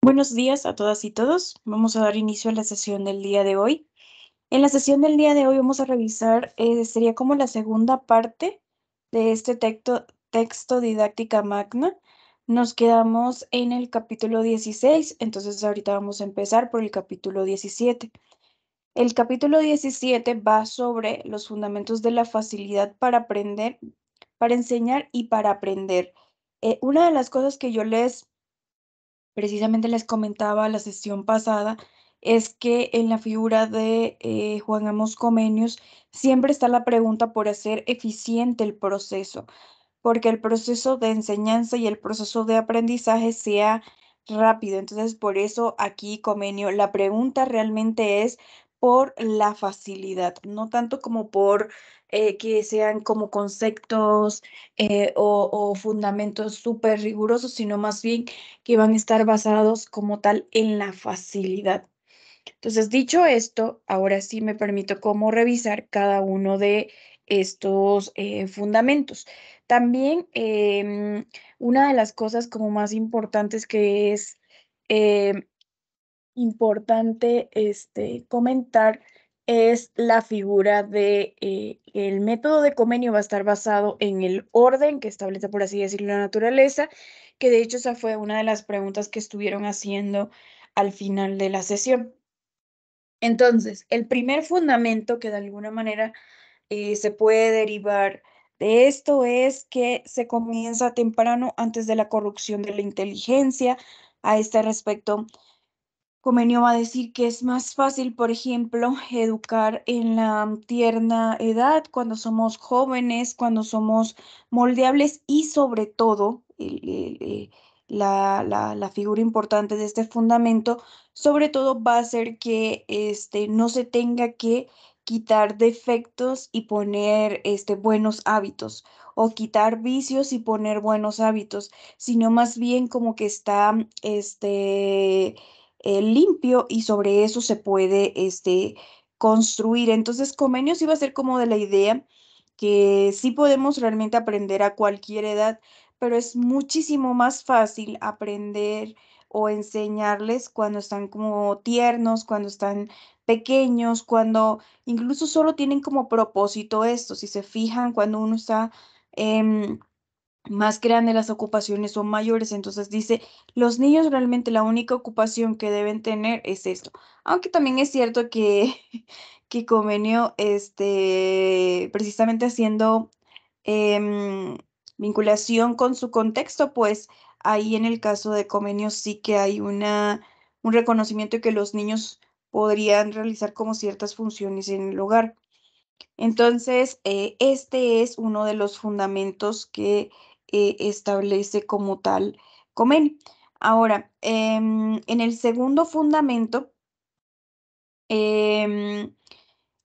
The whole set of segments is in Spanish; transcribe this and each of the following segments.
Buenos días a todas y todos. Vamos a dar inicio a la sesión del día de hoy. En la sesión del día de hoy vamos a revisar, sería como la segunda parte de este texto Didáctica Magna. Nos quedamos en el capítulo 16, entonces ahorita vamos a empezar por el capítulo 17. El capítulo 17 va sobre los fundamentos de la facilidad para aprender, para enseñar y para aprender. Una de las cosas que yo precisamente les comentaba la sesión pasada, es que en la figura de Juan Amos Comenius siempre está la pregunta por hacer eficiente el proceso, porque el proceso de enseñanza y el proceso de aprendizaje sea rápido. Entonces, por eso aquí, Comenio, la pregunta realmente es por la facilidad, no tanto como por que sean como conceptos o fundamentos súper rigurosos, sino más bien que van a estar basados como tal en la facilidad. Entonces, dicho esto, ahora sí me permito como revisar cada uno de estos fundamentos. También una de las cosas como más importantes que es em, importante comentar es la figura de el método de Comenio va a estar basado en el orden que establece, por así decirlo, la naturaleza, que de hecho esa fue una de las preguntas que estuvieron haciendo al final de la sesión. Entonces, el primer fundamento que de alguna manera se puede derivar de esto es que se comienza temprano antes de la corrupción de la inteligencia. A este respecto, Comenio va a decir que es más fácil, por ejemplo, educar en la tierna edad, cuando somos jóvenes, cuando somos moldeables y sobre todo, la figura importante de este fundamento, sobre todo va a ser que no se tenga que quitar defectos y poner buenos hábitos, o quitar vicios y poner buenos hábitos, sino más bien como que está limpio y sobre eso se puede construir. Entonces, Comenius iba a ser como de la idea que sí podemos realmente aprender a cualquier edad, pero es muchísimo más fácil aprender o enseñarles cuando están como tiernos, cuando están pequeños, cuando incluso solo tienen como propósito esto. Si se fijan, cuando uno está más grandes, las ocupaciones son mayores. Entonces dice, los niños realmente la única ocupación que deben tener es esto. Aunque también es cierto que, que Comenio, precisamente haciendo em, vinculación con su contexto, pues ahí en el caso de Comenio sí que hay un reconocimiento de que los niños podrían realizar como ciertas funciones en el hogar. Entonces, este es uno de los fundamentos que establece como tal Comenio. Ahora, en el segundo fundamento, em,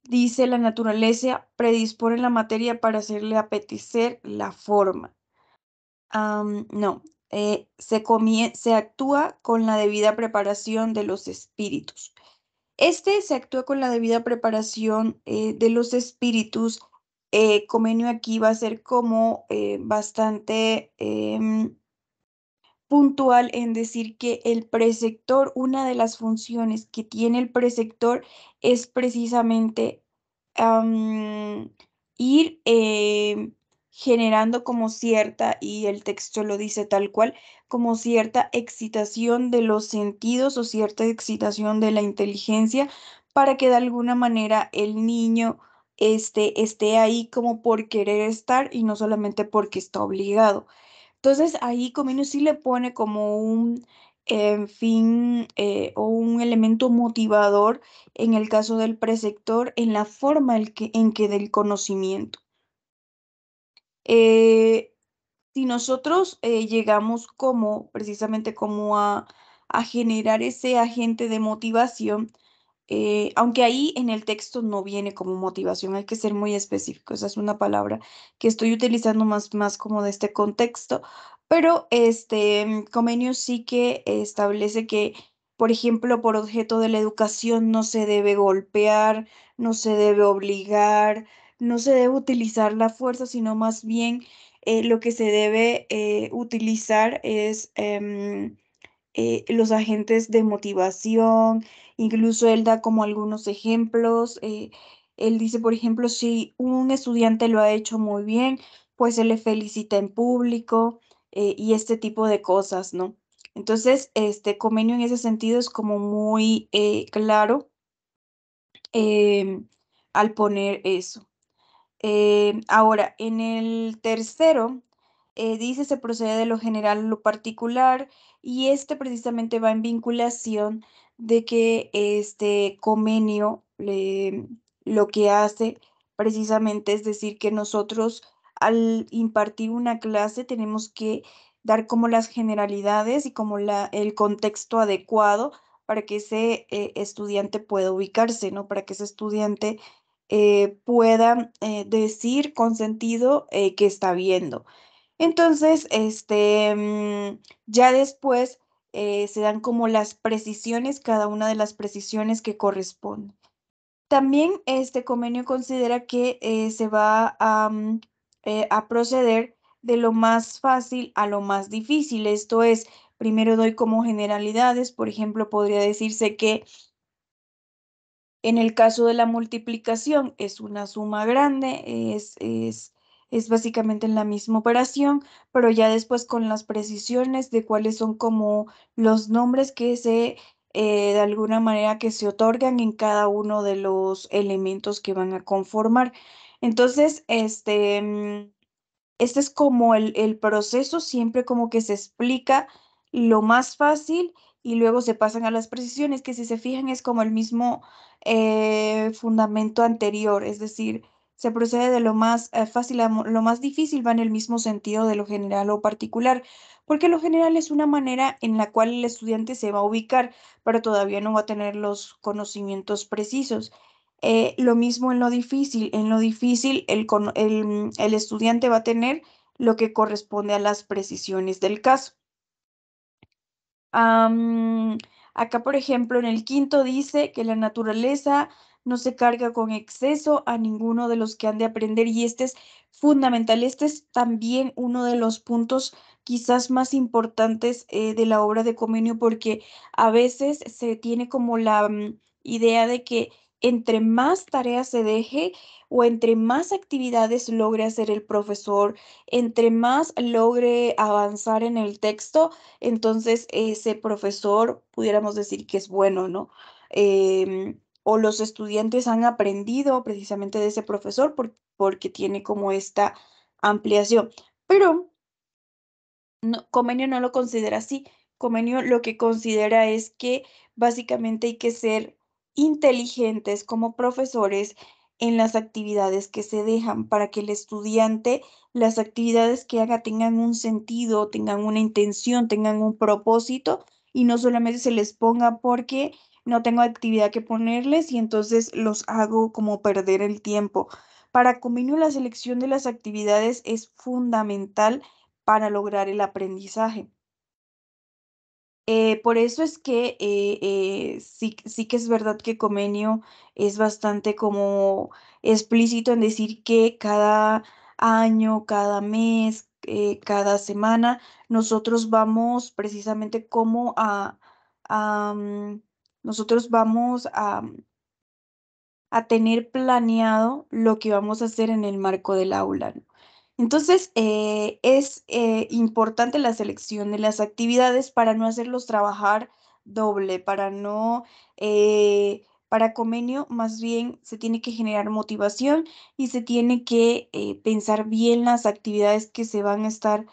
dice la naturaleza predispone la materia para hacerle apetecer la forma. No, se actúa con la debida preparación de los espíritus. Este se actúa con la debida preparación de los espíritus. Comenio aquí va a ser como bastante puntual en decir que el preceptor, una de las funciones que tiene el preceptor es precisamente am, ir generando como cierta, y el texto lo dice tal cual, como cierta excitación de los sentidos o cierta excitación de la inteligencia para que de alguna manera el niño esté ahí como por querer estar y no solamente porque está obligado. Entonces ahí Comino sí le pone como un fin o un elemento motivador en el caso del preceptor en la forma en que del conocimiento. Eh, si nosotros llegamos como precisamente como a generar ese agente de motivación, aunque ahí en el texto no viene como motivación, hay que ser muy específico, esa es una palabra que estoy utilizando más como de este contexto, pero Comenius sí que establece que, por ejemplo, por objeto de la educación no se debe golpear, no se debe obligar, no se debe utilizar la fuerza, sino más bien lo que se debe utilizar es los agentes de motivación, incluso él da como algunos ejemplos. Él dice, por ejemplo, si un estudiante lo ha hecho muy bien, pues se le felicita en público y este tipo de cosas, ¿no? Entonces, este Comenio en ese sentido es como muy claro al poner eso. Ahora, en el tercero, dice se procede de lo general a lo particular y este precisamente va en vinculación de que este Comenio lo que hace precisamente es decir que nosotros al impartir una clase tenemos que dar como las generalidades y como el contexto adecuado para que ese estudiante pueda ubicarse, ¿no? Para que ese estudiante pueda decir con sentido que está viendo. Entonces, ya después se dan como las precisiones, cada una de las precisiones que corresponden. También este convenio considera que se va a proceder de lo más fácil a lo más difícil. Esto es, primero doy como generalidades, por ejemplo, podría decirse que en el caso de la multiplicación es una suma grande, es básicamente la misma operación, pero ya después con las precisiones de cuáles son como los nombres que de alguna manera que se otorgan en cada uno de los elementos que van a conformar. Entonces, este es como el proceso, siempre como que se explica lo más fácil y luego se pasan a las precisiones, que si se fijan es como el mismo fundamento anterior, es decir, se procede de lo más fácil a lo más difícil, va en el mismo sentido de lo general o particular, porque lo general es una manera en la cual el estudiante se va a ubicar, pero todavía no va a tener los conocimientos precisos. Lo mismo en lo difícil el estudiante va a tener lo que corresponde a las precisiones del caso. Am, Acá, por ejemplo, en el quinto dice que la naturaleza no se carga con exceso a ninguno de los que han de aprender y este es fundamental. Este es también uno de los puntos quizás más importantes de la obra de Comenio porque a veces se tiene como la idea de que entre más tareas se deje o entre más actividades logre hacer el profesor, entre más logre avanzar en el texto, entonces ese profesor pudiéramos decir que es bueno, ¿no? O los estudiantes han aprendido precisamente de ese profesor porque tiene como esta ampliación. Pero no, Comenio no lo considera así. Comenio lo que considera es que básicamente hay que ser inteligentes como profesores en las actividades que se dejan para que el estudiante, las actividades que haga tengan un sentido, tengan una intención, tengan un propósito y no solamente se les ponga porque no tengo actividad que ponerles y entonces los hago como perder el tiempo. Para Comenio la selección de las actividades es fundamental para lograr el aprendizaje. Por eso es que sí que es verdad que Comenio es bastante como explícito en decir que cada año, cada mes, cada semana, nosotros vamos precisamente como a, nosotros vamos a tener planeado lo que vamos a hacer en el marco del aula, ¿no? Entonces, es importante la selección de las actividades para no hacerlos trabajar doble, para Comenio, más bien se tiene que generar motivación y se tiene que pensar bien las actividades que se van a estar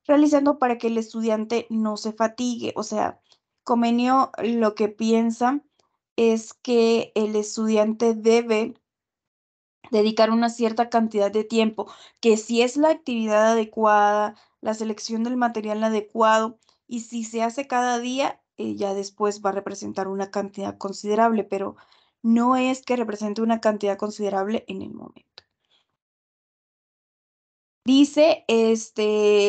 realizando para que el estudiante no se fatigue. O sea, Comenio lo que piensa es que el estudiante debe dedicar una cierta cantidad de tiempo, que si es la actividad adecuada, la selección del material adecuado, y si se hace cada día, ya después va a representar una cantidad considerable, pero no es que represente una cantidad considerable en el momento. Dice,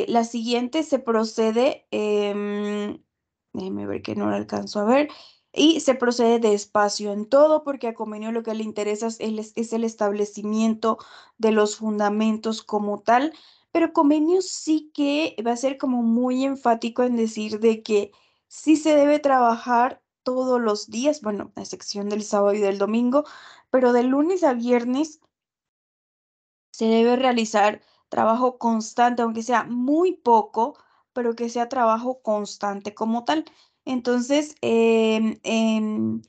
la siguiente se procede, déjeme ver que no lo alcanzo a ver, y se procede despacio en todo, porque a Comenio lo que le interesa es el establecimiento de los fundamentos como tal, pero Comenio sí que va a ser como muy enfático en decir de que sí se debe trabajar todos los días, bueno, a excepción del sábado y del domingo, pero de lunes a viernes se debe realizar trabajo constante, aunque sea muy poco, pero que sea trabajo constante como tal. Entonces, y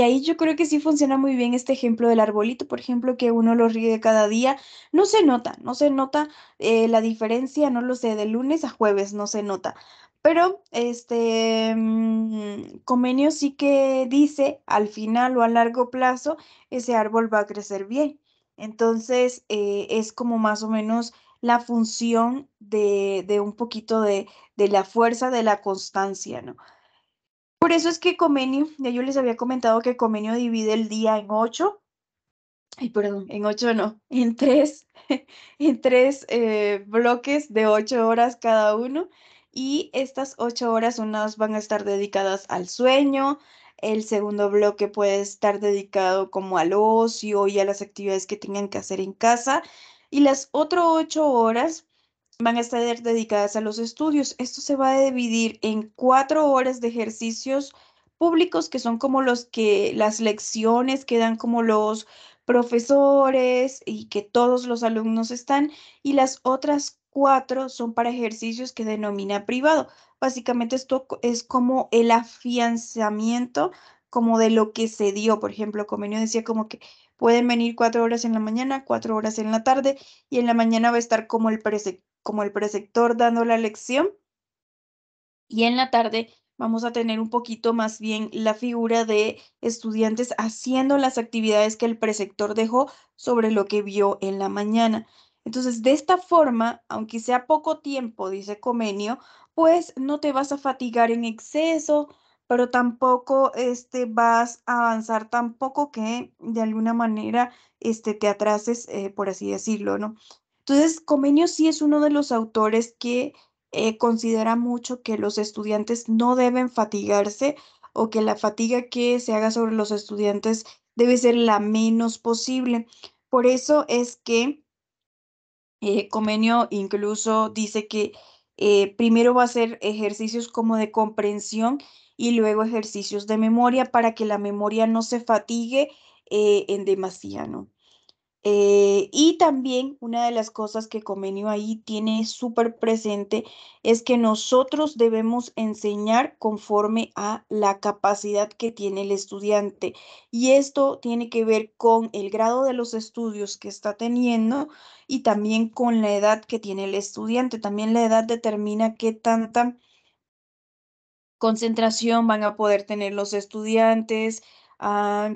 ahí yo creo que sí funciona muy bien este ejemplo del arbolito, por ejemplo, que uno lo ríe cada día. No se nota la diferencia, no lo sé, de lunes a jueves no se nota. Pero Convenio sí que dice al final o a largo plazo, ese árbol va a crecer bien. Entonces, es como más o menos la función de un poquito de la fuerza de la constancia, ¿no? Por eso es que Comenio, ya yo les había comentado que Comenio divide el día en 8, ay, perdón, en 8 no, en tres, en tres bloques de 8 horas cada uno. Y estas 8 horas, unas van a estar dedicadas al sueño, el segundo bloque puede estar dedicado como al ocio y a las actividades que tengan que hacer en casa. Y las otras 8 horas van a estar dedicadas a los estudios. Esto se va a dividir en 4 horas de ejercicios públicos, que son como las lecciones que dan como los profesores y que todos los alumnos están, y las otras 4 son para ejercicios que denomina privado. Básicamente esto es como el afianzamiento como de lo que se dio. Por ejemplo, Comenio decía como que pueden venir 4 horas en la mañana, 4 horas en la tarde, y en la mañana va a estar como el preceptor dando la lección, y en la tarde vamos a tener un poquito más bien la figura de estudiantes haciendo las actividades que el preceptor dejó sobre lo que vio en la mañana. Entonces, de esta forma, aunque sea poco tiempo, dice Comenio, pues no te vas a fatigar en exceso, pero tampoco vas a avanzar tampoco que de alguna manera te atrases, por así decirlo, ¿no? Entonces, Comenio sí es uno de los autores que considera mucho que los estudiantes no deben fatigarse, o que la fatiga que se haga sobre los estudiantes debe ser la menos posible. Por eso es que Comenio incluso dice que primero va a hacer ejercicios como de comprensión y luego ejercicios de memoria, para que la memoria no se fatigue en demasía, ¿no? Y también una de las cosas que Comenio ahí tiene súper presente es que nosotros debemos enseñar conforme a la capacidad que tiene el estudiante. Y esto tiene que ver con el grado de los estudios que está teniendo y también con la edad que tiene el estudiante. También la edad determina qué tanta concentración van a poder tener los estudiantes,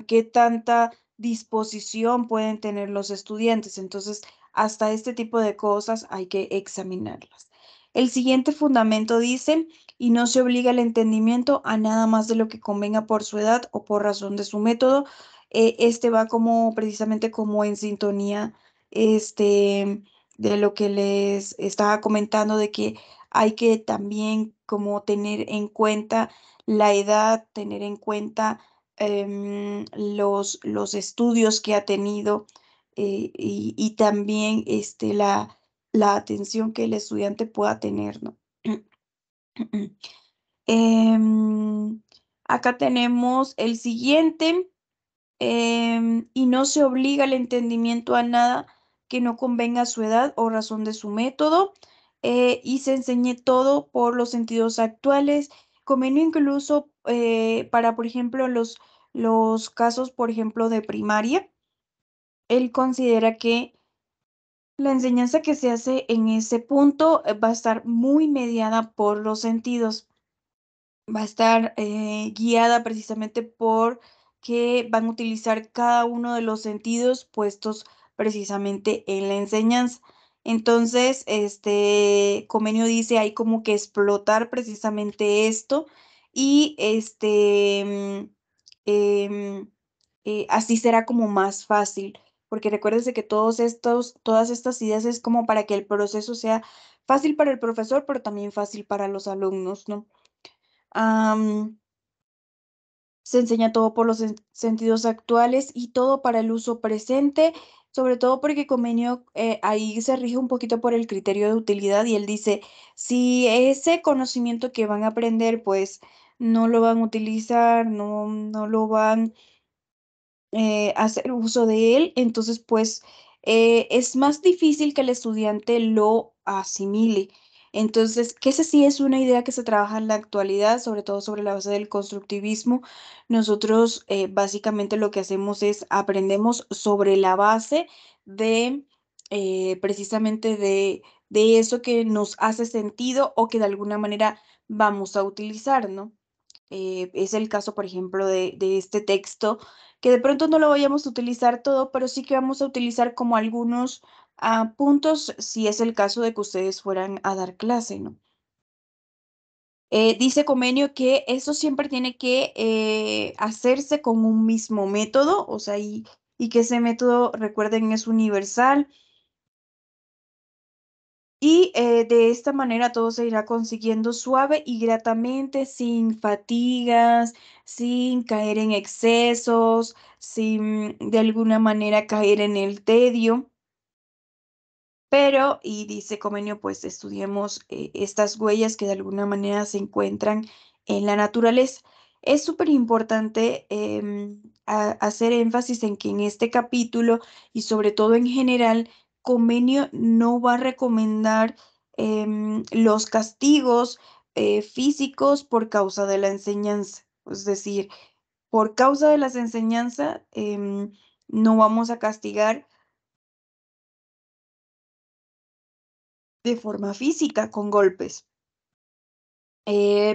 qué tanta disposición pueden tener los estudiantes. Entonces, hasta este tipo de cosas hay que examinarlas. El siguiente fundamento dice: y no se obliga el entendimiento a nada más de lo que convenga por su edad o por razón de su método. Este va como precisamente como en sintonía de lo que les estaba comentando, de que hay que también como tener en cuenta la edad, tener en cuenta los estudios que ha tenido, y también la atención que el estudiante pueda tener, ¿no? Em, Acá tenemos el siguiente: y no se obliga el entendimiento a nada que no convenga a su edad o razón de su método, y se enseñe todo por los sentidos actuales. Convenio incluso para, por ejemplo, los casos, por ejemplo, de primaria, él considera que la enseñanza que se hace en ese punto va a estar muy mediada por los sentidos, va a estar guiada precisamente por que van a utilizar cada uno de los sentidos puestos precisamente en la enseñanza. Entonces, Comenio dice, hay como que explotar precisamente esto, y así será como más fácil, porque recuérdese que todas estas ideas es como para que el proceso sea fácil para el profesor, pero también fácil para los alumnos, ¿no? Am, Se enseña todo por los sentidos actuales y todo para el uso presente. sobre todo porque Comenio ahí se rige un poquito por el criterio de utilidad y él dice, si ese conocimiento que van a aprender, pues no lo van a utilizar, no lo van hacer uso de él, entonces pues es más difícil que el estudiante lo asimile. Entonces, que esa sí es una idea que se trabaja en la actualidad, sobre todo sobre la base del constructivismo. Nosotros básicamente lo que hacemos es aprendemos sobre la base de precisamente de eso que nos hace sentido o que de alguna manera vamos a utilizar, ¿no? Es el caso, por ejemplo, de este texto, que de pronto no lo vayamos a utilizar todo, pero sí que vamos a utilizar como algunos puntos, si es el caso de que ustedes fueran a dar clase, ¿no? Dice Comenio que eso siempre tiene que hacerse con un mismo método, o sea, y que ese método, recuerden, es universal. Y de esta manera todo se irá consiguiendo suave y gratamente, sin fatigas, sin caer en excesos, sin de alguna manera caer en el tedio. Pero, y dice Comenio, pues estudiemos estas huellas que de alguna manera se encuentran en la naturaleza. Es súper importante hacer énfasis en que en este capítulo y sobre todo en general, Comenio no va a recomendar los castigos físicos por causa de la enseñanza. Es decir, por causa de las enseñanzas, no vamos a castigar de forma física con golpes.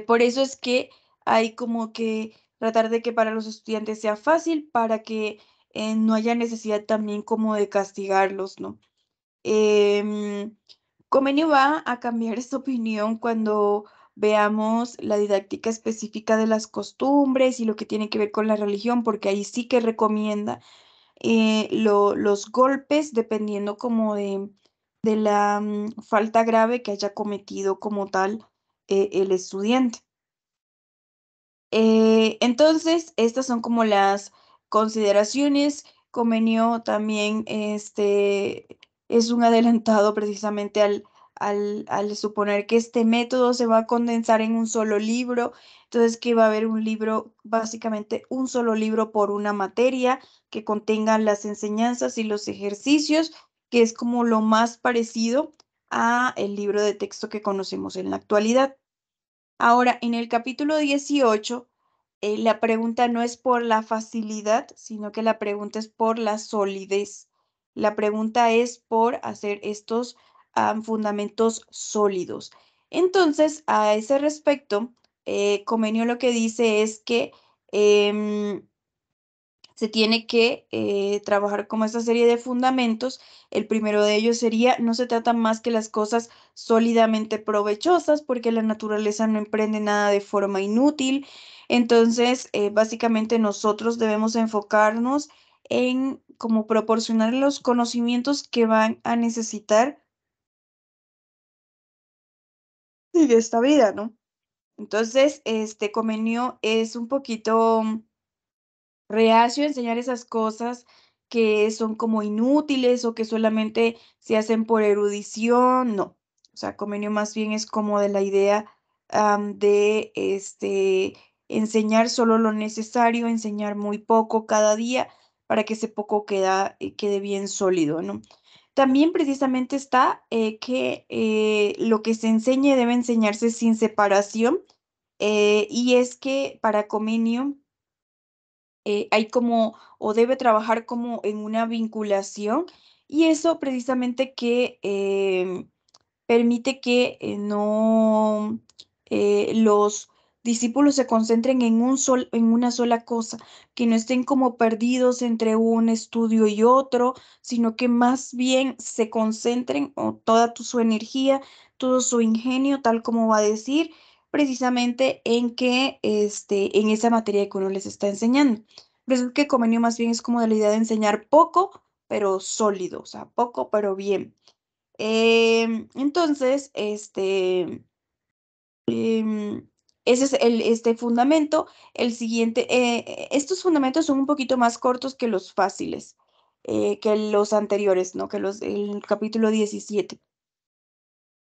Por eso es que hay como que tratar de que para los estudiantes sea fácil, para que no haya necesidad también como de castigarlos, ¿no? Em, Comenio va a cambiar esta opinión cuando veamos la didáctica específica de las costumbres y lo que tiene que ver con la religión, porque ahí sí que recomienda los golpes dependiendo como de la falta grave que haya cometido como tal el estudiante. Entonces, estas son como las consideraciones. Comenio también es un adelantado precisamente al suponer que este método se va a condensar en un solo libro. Entonces, que va a haber un libro, básicamente un solo libro por una materia que contenga las enseñanzas y los ejercicios, que es como lo más parecido a el libro de texto que conocemos en la actualidad. Ahora, en el capítulo 18, la pregunta no es por la facilidad, sino que la pregunta es por la solidez. La pregunta es por hacer estos fundamentos sólidos. Entonces, a ese respecto, Comenio lo que dice es que em, se tiene que trabajar como esta serie de fundamentos. El primero de ellos sería, no se tratan más que las cosas sólidamente provechosas, porque la naturaleza no emprende nada de forma inútil. Entonces, básicamente nosotros debemos enfocarnos en cómo proporcionar los conocimientos que van a necesitar en esta vida, ¿no? Entonces, este Comenio es un poquito reacio a enseñar esas cosas que son como inútiles o que solamente se hacen por erudición, no. O sea, Comenio más bien es como de la idea de enseñar solo lo necesario, enseñar muy poco cada día para que ese poco quede bien sólido, ¿no? También precisamente está que lo que se enseñe debe enseñarse sin separación, y es que para Comenio hay como, o debe trabajar como en una vinculación, y eso precisamente que permite que no los discípulos se concentren en una sola cosa, que no estén como perdidos entre un estudio y otro, sino que más bien se concentren o toda su energía, todo su ingenio, tal como va a decir, precisamente en que en esa materia que uno les está enseñando. Por eso es que Comenio más bien es como de la idea de enseñar poco, pero sólido, o sea, poco, pero bien. Entonces, em, ese es este fundamento. El siguiente, estos fundamentos son un poquito más cortos que los fáciles. que los anteriores, ¿no? Que el capítulo 17.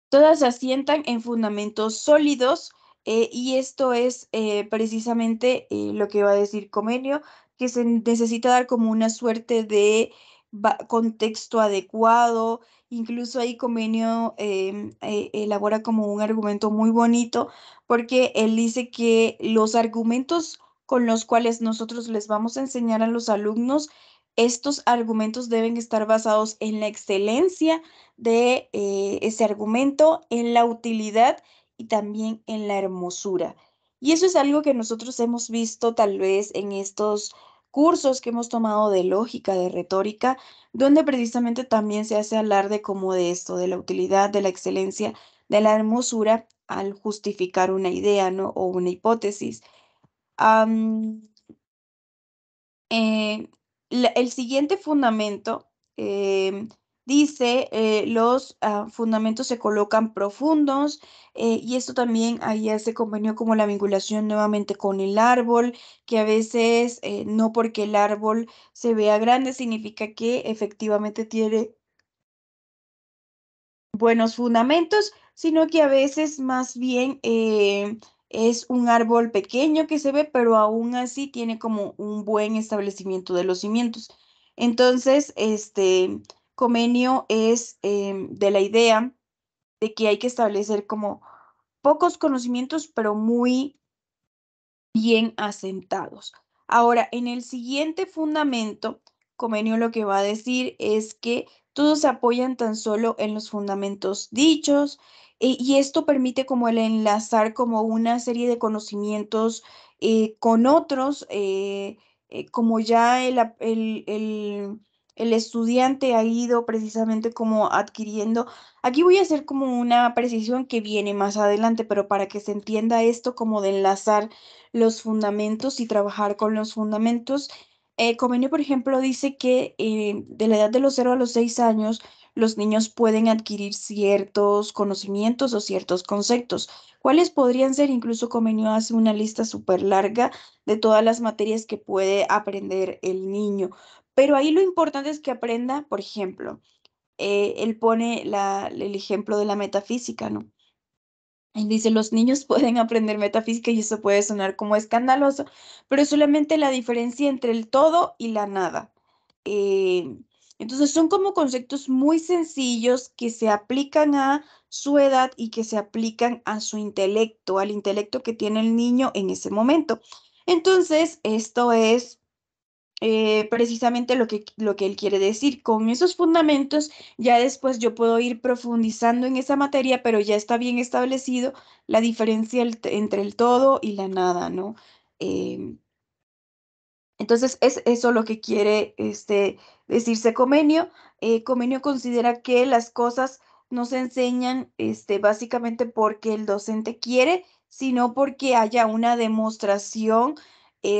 Todas se asientan en fundamentos sólidos, y esto es precisamente lo que va a decir Comenio, que se necesita dar como una suerte de contexto adecuado. Incluso ahí Comenio elabora como un argumento muy bonito, porque él dice que los argumentos con los cuales nosotros les vamos a enseñar a los alumnos, estos argumentos deben estar basados en la excelencia de ese argumento, en la utilidad y también en la hermosura. Y eso es algo que nosotros hemos visto tal vez en estos cursos que hemos tomado de lógica, de retórica, donde precisamente también se hace alarde como de esto, de la utilidad, de la excelencia, de la hermosura al justificar una idea, ¿no? O una hipótesis. Am, eh, el siguiente fundamento dice, los fundamentos se colocan profundos, y esto también ahí hace convenio como la vinculación nuevamente con el árbol, que a veces no porque el árbol se vea grande significa que efectivamente tiene buenos fundamentos, sino que a veces más bien es un árbol pequeño que se ve, pero aún así tiene como un buen establecimiento de los cimientos. Entonces, Comenio es de la idea de que hay que establecer como pocos conocimientos, pero muy bien asentados. Ahora, en el siguiente fundamento, Comenio lo que va a decir es que todos se apoyan tan solo en los fundamentos dichos, y esto permite como el enlazar como una serie de conocimientos con otros, como ya el estudiante ha ido precisamente como adquiriendo. Aquí voy a hacer como una precisión que viene más adelante, pero para que se entienda esto como de enlazar los fundamentos y trabajar con los fundamentos. Comenio, por ejemplo, dice que de la edad de los 0 a los 6 años, los niños pueden adquirir ciertos conocimientos o ciertos conceptos. ¿Cuáles podrían ser? Incluso Comenio hace una lista súper larga de todas las materias que puede aprender el niño. Pero ahí lo importante es que aprenda, por ejemplo, él pone el ejemplo de la metafísica, ¿no? Él dice, los niños pueden aprender metafísica y eso puede sonar como escandaloso, pero es solamente la diferencia entre el todo y la nada. Eh, entonces son como conceptos muy sencillos que se aplican a su edad y que se aplican a su intelecto, al intelecto que tiene el niño en ese momento. Entonces, esto es precisamente lo que él quiere decir. Con esos fundamentos, ya después yo puedo ir profundizando en esa materia, pero ya está bien establecido la diferencia entre el todo y la nada, ¿no? Em, entonces, es eso lo que quiere decirse Comenio. Comenio considera que las cosas no se enseñan básicamente porque el docente quiere, sino porque haya una demostración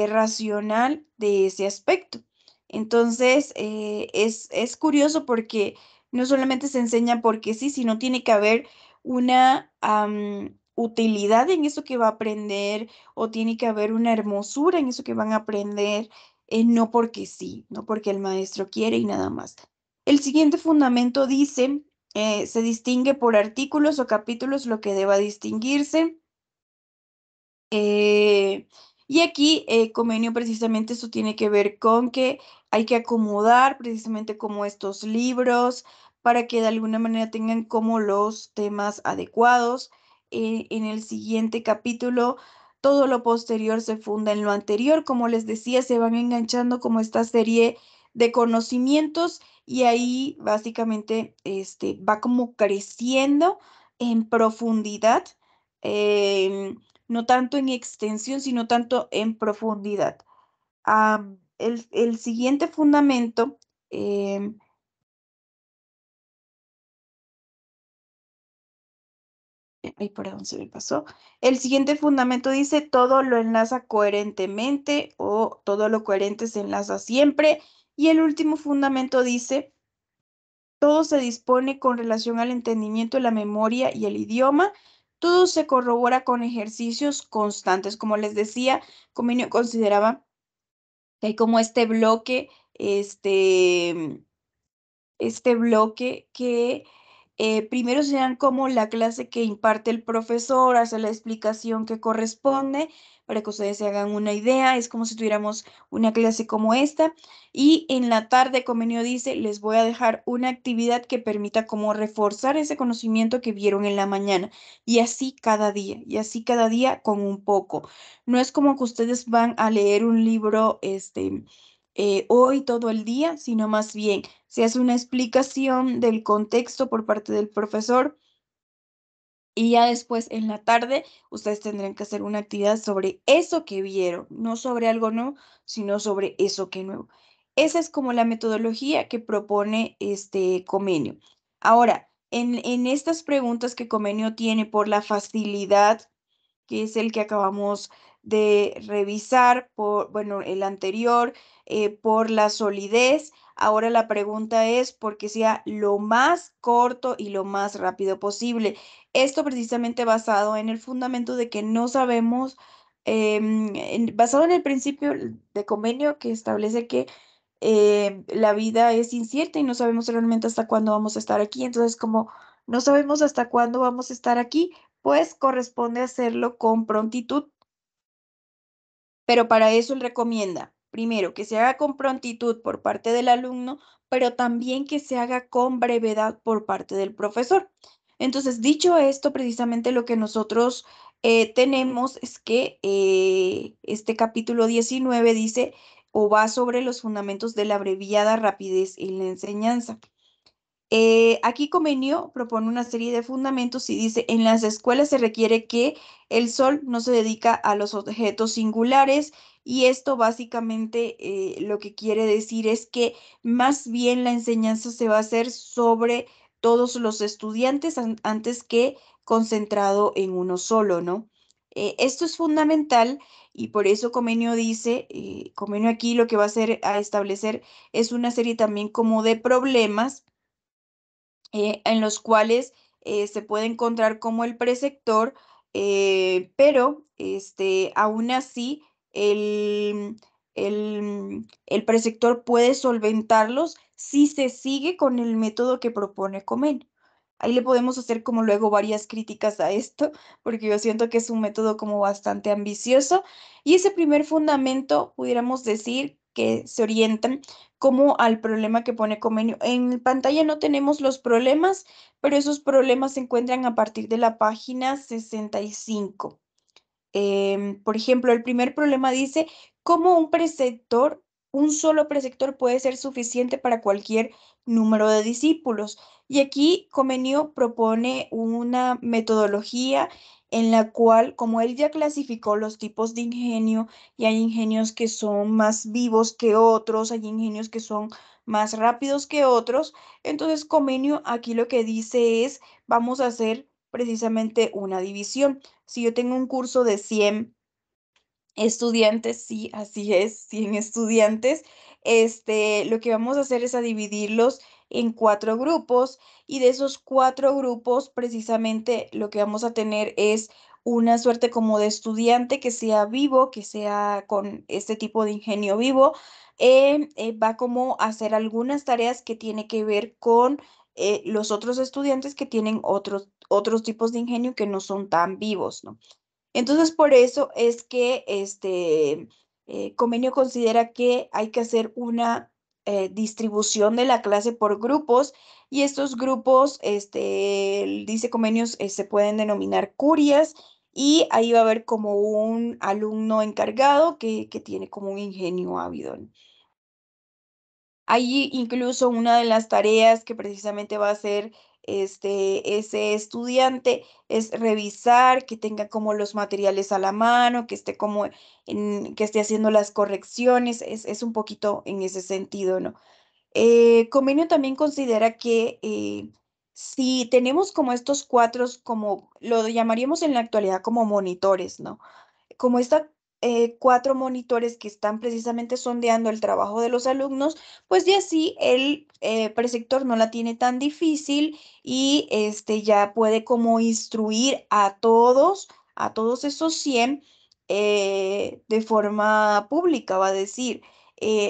racional de ese aspecto. Entonces, es curioso porque no solamente se enseña porque sí, sino tiene que haber una utilidad en eso que va a aprender, o tiene que haber una hermosura en eso que van a aprender, no porque sí, no porque el maestro quiere y nada más. El siguiente fundamento dice, se distingue por artículos o capítulos lo que deba distinguirse. Eh, y aquí, Comenio, precisamente esto tiene que ver con que hay que acomodar precisamente como estos libros para que de alguna manera tengan como los temas adecuados. En el siguiente capítulo, todo lo posterior se funda en lo anterior. Como les decía, se van enganchando como esta serie de conocimientos, y ahí básicamente va como creciendo en profundidad. em, no tanto en extensión, sino tanto en profundidad. El siguiente fundamento, em, ay, perdón, se me pasó. El siguiente fundamento dice, todo lo enlaza coherentemente, o todo lo coherente se enlaza siempre. Y el último fundamento dice, todo se dispone con relación al entendimiento, la memoria y el idioma. Todo se corrobora con ejercicios constantes. Como les decía, Comenio consideraba que hay como este bloque este bloque que primero se dan como la clase que imparte el profesor, hace la explicación que corresponde para que ustedes se hagan una idea. Es como si tuviéramos una clase como esta. Y en la tarde, Comenio dice, les voy a dejar una actividad que permita como reforzar ese conocimiento que vieron en la mañana. Y así cada día con un poco. No es como que ustedes van a leer un libro, hoy todo el día, sino más bien se hace una explicación del contexto por parte del profesor y ya después en la tarde ustedes tendrán que hacer una actividad sobre eso que vieron, no sobre algo nuevo, sino sobre eso que nuevo. Esa es como la metodología que propone este Comenio. Ahora, en estas preguntas que Comenio tiene por la facilidad que es el que acabamos de revisar, por, bueno, el anterior, por la solidez. Ahora la pregunta es por que sea lo más corto y lo más rápido posible. Esto precisamente basado en el fundamento de que no sabemos, basado en el principio de convenio que establece que la vida es incierta y no sabemos realmente hasta cuándo vamos a estar aquí. Entonces, como no sabemos hasta cuándo vamos a estar aquí, pues corresponde hacerlo con prontitud, pero para eso él recomienda, primero, que se haga con prontitud por parte del alumno, pero también que se haga con brevedad por parte del profesor. Entonces, dicho esto, precisamente lo que nosotros tenemos es que este capítulo 19 dice o va sobre los fundamentos de la abreviada rapidez en la enseñanza. Aquí Comenio propone una serie de fundamentos y dice, en las escuelas se requiere que el sol no se dedica a los objetos singulares y esto básicamente lo que quiere decir es que más bien la enseñanza se va a hacer sobre todos los estudiantes antes que concentrado en uno solo, ¿no? Esto es fundamental y por eso Comenio dice, Comenio aquí lo que va a hacer a establecer es una serie también como de problemas en los cuales se puede encontrar como el preceptor, pero aún así el preceptor puede solventarlos si se sigue con el método que propone Comenio. Ahí le podemos hacer como luego varias críticas a esto, porque yo siento que es un método como bastante ambicioso. Y ese primer fundamento, pudiéramos decir que se orientan como al problema que pone Comenio. En pantalla no tenemos los problemas, pero esos problemas se encuentran a partir de la página 65. Por ejemplo, el primer problema dice cómo un preceptor, un solo preceptor puede ser suficiente para cualquier número de discípulos. Y aquí Comenio propone una metodología en la cual, como él ya clasificó los tipos de ingenio, y hay ingenios que son más vivos que otros, hay ingenios que son más rápidos que otros, entonces Comenio aquí lo que dice es, vamos a hacer precisamente una división. Si yo tengo un curso de 100 estudiantes, sí, así es, 100 estudiantes, lo que vamos a hacer es a dividirlos en cuatro grupos y de esos cuatro grupos precisamente lo que vamos a tener es una suerte como de estudiante que sea vivo, que sea con este tipo de ingenio vivo, va como a hacer algunas tareas que tiene que ver con los otros estudiantes que tienen otros tipos de ingenio que no son tan vivos, ¿no? Entonces, por eso es que Comenio considera que hay que hacer una distribución de la clase por grupos y estos grupos, dice Comenios, se pueden denominar curias y ahí va a haber como un alumno encargado que tiene como un ingenio ávido, ¿no? Allí incluso una de las tareas que precisamente va a hacer ese estudiante es revisar que tenga como los materiales a la mano, que esté como que esté haciendo las correcciones, es un poquito en ese sentido, ¿no? Comenio también considera que si tenemos como estos cuatro, como lo llamaríamos en la actualidad como monitores, ¿no? Como está cuatro monitores que están precisamente sondeando el trabajo de los alumnos, pues ya sí el preceptor no la tiene tan difícil y ya puede como instruir a todos esos 100 de forma pública, va a decir.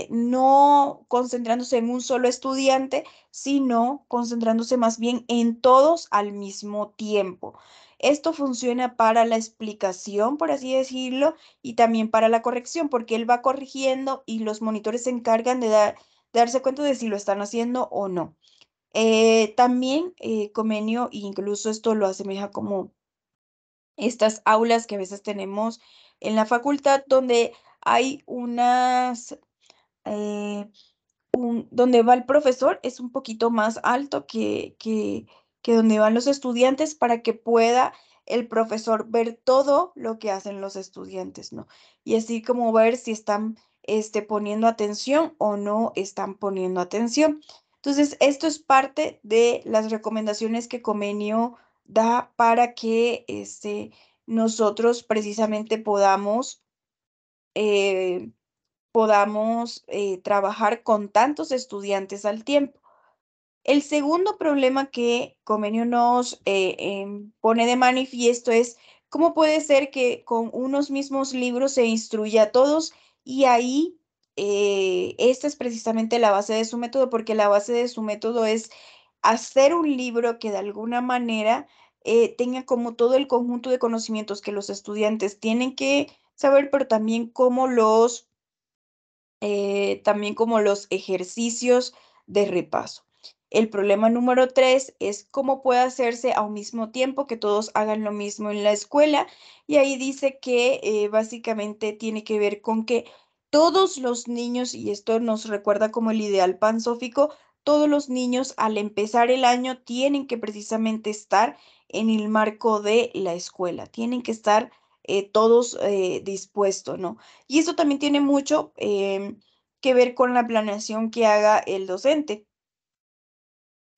no concentrándose en un solo estudiante, sino concentrándose más bien en todos al mismo tiempo. Esto funciona para la explicación, por así decirlo, y también para la corrección, porque él va corrigiendo y los monitores se encargan de darse cuenta de si lo están haciendo o no. También Comenio, incluso esto lo asemeja como estas aulas que a veces tenemos en la facultad, donde hay unas, eh, donde va el profesor es un poquito más alto que donde van los estudiantes para que pueda el profesor ver todo lo que hacen los estudiantes, ¿no? Y así como ver si están poniendo atención o no están poniendo atención. Entonces, esto es parte de las recomendaciones que Comenio da para que nosotros precisamente eh, podamos trabajar con tantos estudiantes al tiempo. El segundo problema que Comenio nos pone de manifiesto es cómo puede ser que con unos mismos libros se instruya a todos y ahí esta es precisamente la base de su método, porque la base de su método es hacer un libro que de alguna manera tenga como todo el conjunto de conocimientos que los estudiantes tienen que saber, pero también como los ejercicios de repaso. El problema número 3 es cómo puede hacerse a un mismo tiempo que todos hagan lo mismo en la escuela. Y ahí dice que básicamente tiene que ver con que todos los niños, y esto nos recuerda como el ideal pansófico, todos los niños al empezar el año tienen que precisamente estar en el marco de la escuela, tienen que estar todos dispuestos, ¿no? Y eso también tiene mucho que ver con la planeación que haga el docente,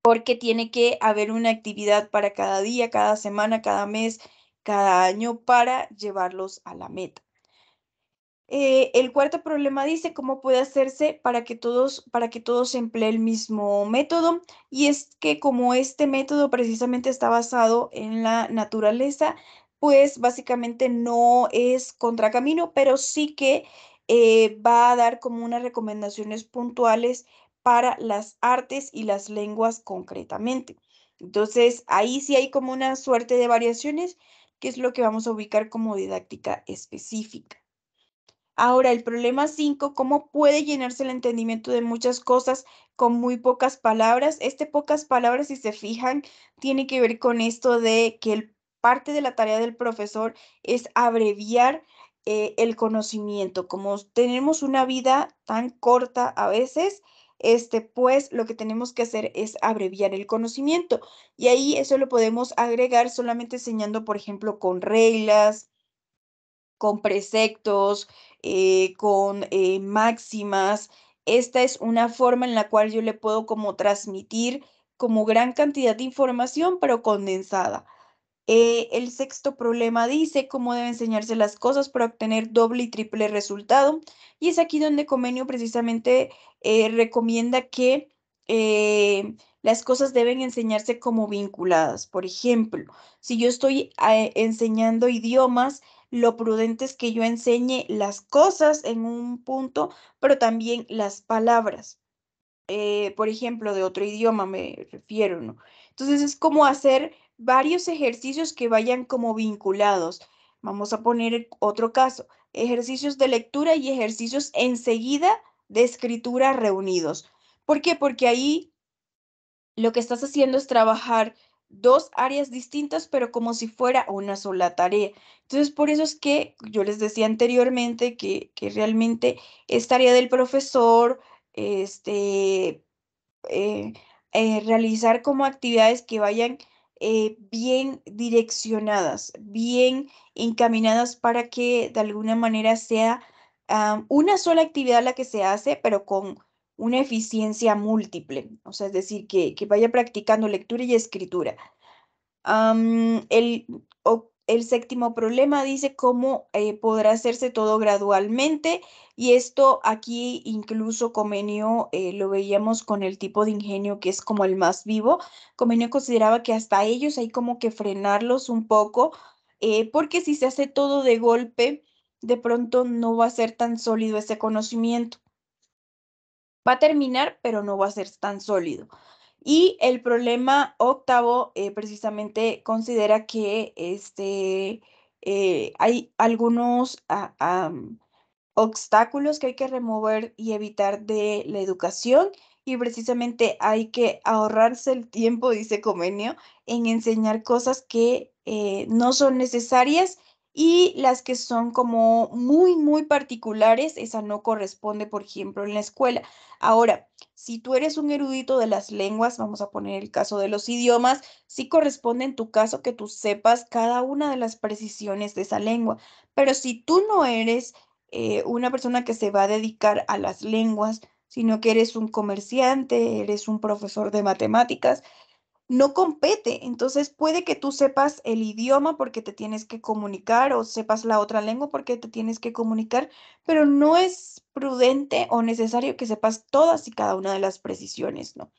porque tiene que haber una actividad para cada día, cada semana, cada mes, cada año para llevarlos a la meta. El cuarto problema dice cómo puede hacerse para que todos empleen el mismo método. Y es que como este método precisamente está basado en la naturaleza, pues básicamente no es contracamino, pero sí que va a dar como unas recomendaciones puntuales para las artes y las lenguas concretamente. Entonces, ahí sí hay como una suerte de variaciones, que es lo que vamos a ubicar como didáctica específica. Ahora, el problema 5, ¿cómo puede llenarse el entendimiento de muchas cosas con muy pocas palabras? Pocas palabras, si se fijan, tiene que ver con esto de que parte de la tarea del profesor es abreviar el conocimiento. Como tenemos una vida tan corta a veces, pues lo que tenemos que hacer es abreviar el conocimiento. Y ahí eso lo podemos agregar solamente enseñando, por ejemplo, con reglas, con preceptos, con máximas. Esta es una forma en la cual yo le puedo como transmitir como gran cantidad de información, pero condensada. El sexto problema dice cómo deben enseñarse las cosas para obtener doble y triple resultado. Y es aquí donde Comenio precisamente recomienda que las cosas deben enseñarse como vinculadas. Por ejemplo, si yo estoy enseñando idiomas, lo prudente es que yo enseñe las cosas en un punto, pero también las palabras, por ejemplo, de otro idioma me refiero, ¿no? Entonces es como hacer varios ejercicios que vayan como vinculados. Vamos a poner otro caso, ejercicios de lectura y ejercicios enseguida de escritura reunidos. ¿Por qué? Porque ahí lo que estás haciendo es trabajar dos áreas distintas, pero como si fuera una sola tarea. Entonces, por eso es que yo les decía anteriormente que realmente es tarea del profesor, este, eh, realizar como actividades que vayan bien direccionadas, bien encaminadas para que de alguna manera sea una sola actividad la que se hace, pero con una eficiencia múltiple. O sea, es decir, que vaya practicando lectura y escritura. El séptimo problema dice cómo podrá hacerse todo gradualmente y esto aquí incluso Comenio lo veíamos con el tipo de ingenio que es como el más vivo. Comenio consideraba que hasta ellos hay como que frenarlos un poco porque si se hace todo de golpe, de pronto no va a ser tan sólido ese conocimiento. Va a terminar, pero no va a ser tan sólido. Y el problema octavo precisamente considera que hay algunos obstáculos que hay que remover y evitar de la educación y precisamente hay que ahorrarse el tiempo, dice Comenio, en enseñar cosas que no son necesarias y las que son como muy, muy particulares, esa no corresponde, por ejemplo, en la escuela. Ahora, si tú eres un erudito de las lenguas, vamos a poner el caso de los idiomas, sí corresponde en tu caso que tú sepas cada una de las precisiones de esa lengua. Pero si tú no eres una persona que se va a dedicar a las lenguas, sino que eres un comerciante, eres un profesor de matemáticas, no compete. Entonces puede que tú sepas el idioma porque te tienes que comunicar o sepas la otra lengua porque te tienes que comunicar, pero no es prudente o necesario que sepas todas y cada una de las precisiones, ¿no?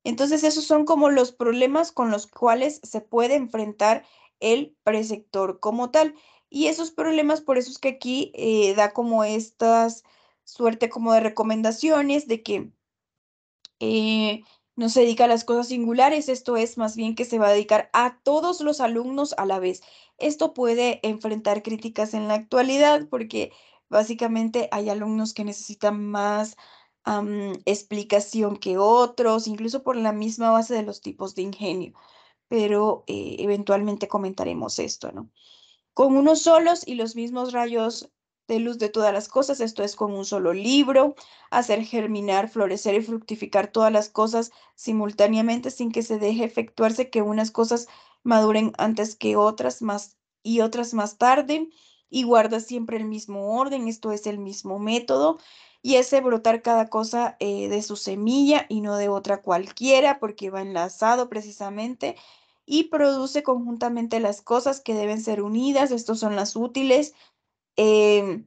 Entonces, esos son como los problemas con los cuales se puede enfrentar el preceptor como tal. Y esos problemas, por eso es que aquí da como estas suerte como de recomendaciones de que no se dedica a las cosas singulares, esto es más bien que se va a dedicar a todos los alumnos a la vez. Esto puede enfrentar críticas en la actualidad porque básicamente hay alumnos que necesitan más explicación que otros, incluso por la misma base de los tipos de ingenio, pero eventualmente comentaremos esto, ¿no? Con unos solos y los mismos rayos de luz de todas las cosas, esto es con un solo libro, hacer germinar, florecer y fructificar todas las cosas simultáneamente sin que se deje efectuarse que unas cosas maduren antes que otras más y otras más tarde y guarda siempre el mismo orden, esto es el mismo método y ese brotar cada cosa de su semilla y no de otra cualquiera porque va enlazado precisamente y produce conjuntamente las cosas que deben ser unidas. Estos son las útiles. em,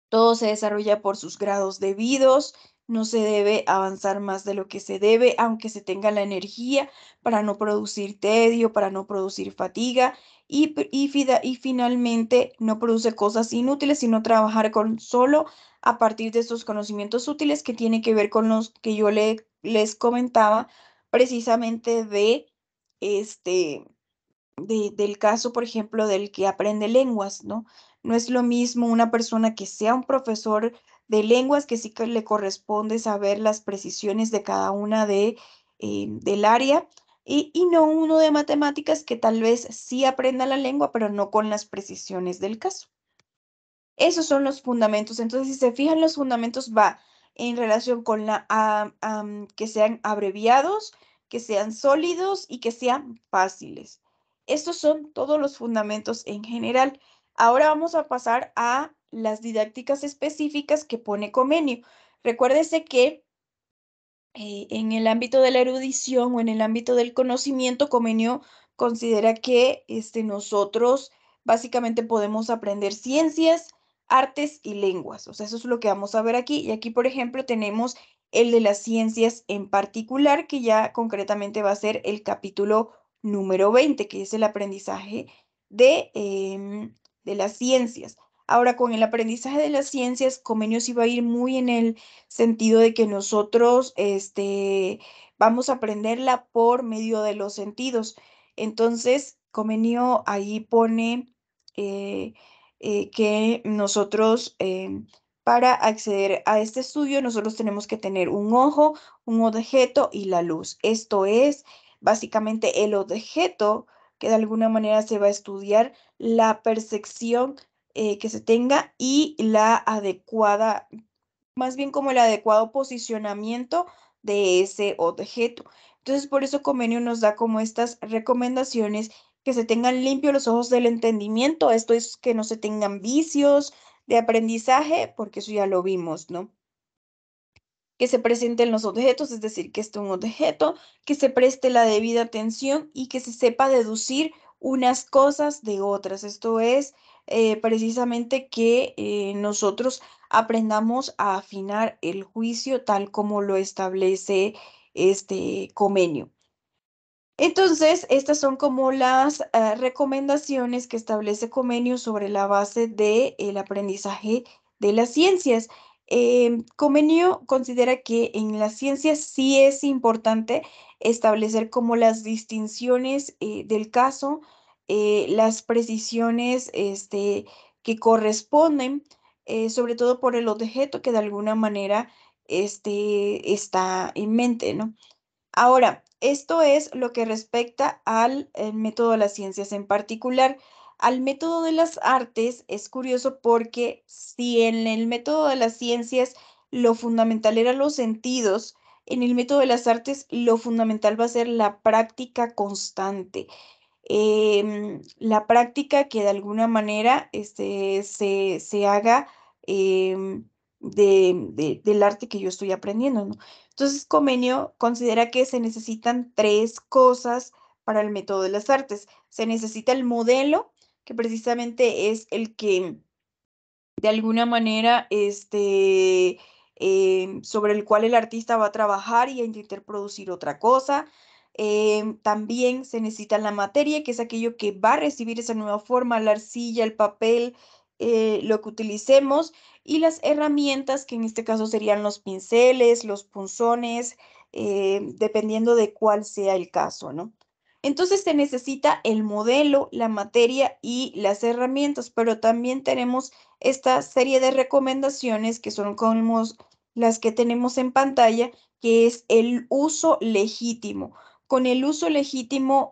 Todo se desarrolla por sus grados debidos. No se debe avanzar más de lo que se debe, aunque se tenga la energía para no producir tedio, para no producir fatiga y finalmente no produce cosas inútiles, sino trabajar con solo a partir de estos conocimientos útiles que tiene que ver con los que yo les comentaba precisamente de este del caso, por ejemplo, del que aprende lenguas, ¿no? No es lo mismo una persona que sea un profesor de lenguas, que sí que le corresponde saber las precisiones de cada una del área, y no uno de matemáticas que tal vez sí aprenda la lengua, pero no con las precisiones del caso. Esos son los fundamentos. Entonces, si se fijan, los fundamentos va en relación con que sean abreviados, que sean sólidos y que sean fáciles. Estos son todos los fundamentos en general. Ahora vamos a pasar a las didácticas específicas que pone Comenio. Recuérdese que en el ámbito de la erudición o en el ámbito del conocimiento, Comenio considera que nosotros básicamente podemos aprender ciencias, artes y lenguas. O sea, eso es lo que vamos a ver aquí. Y aquí, por ejemplo, tenemos el de las ciencias en particular, que ya concretamente va a ser el capítulo número 20, que es el aprendizaje de las ciencias. Ahora, con el aprendizaje de las ciencias, Comenius iba a ir muy en el sentido de que nosotros vamos a aprenderla por medio de los sentidos. Entonces, Comenio ahí pone eh, que nosotros, para acceder a este estudio, nosotros tenemos que tener un ojo, un objeto y la luz. Esto es básicamente el objeto que de alguna manera se va a estudiar la percepción que se tenga y la adecuada, más bien como el adecuado posicionamiento de ese objeto. Entonces, por eso Comenio nos da como estas recomendaciones, que se tengan limpios los ojos del entendimiento, esto es que no se tengan vicios de aprendizaje, porque eso ya lo vimos, ¿no? Que se presenten los objetos, es decir, que esté un objeto, que se preste la debida atención y que se sepa deducir unas cosas de otras. Esto es precisamente que nosotros aprendamos a afinar el juicio tal como lo establece este Comenio. Entonces, estas son como las recomendaciones que establece Comenio sobre la base del aprendizaje de las ciencias. Comenio considera que en las ciencias sí es importante establecer como las distinciones del caso, las precisiones que corresponden, sobre todo por el objeto que de alguna manera está en mente, ¿no? Ahora, esto es lo que respecta al método de las ciencias en particular. Al método de las artes es curioso porque si en el método de las ciencias lo fundamental eran los sentidos, en el método de las artes lo fundamental va a ser la práctica constante. La práctica que de alguna manera se haga del arte que yo estoy aprendiendo, ¿no? Entonces, Comenio considera que se necesitan tres cosas para el método de las artes. Se necesita el modelo, que precisamente es el que de alguna manera, sobre el cual el artista va a trabajar y a intentar producir otra cosa. También se necesita la materia, que es aquello que va a recibir esa nueva forma, la arcilla, el papel, lo que utilicemos, y las herramientas, que en este caso serían los pinceles, los punzones, dependiendo de cuál sea el caso, ¿no? Entonces se necesita el modelo, la materia y las herramientas, pero también tenemos esta serie de recomendaciones que son como las que tenemos en pantalla, que es el uso legítimo. Con el uso legítimo,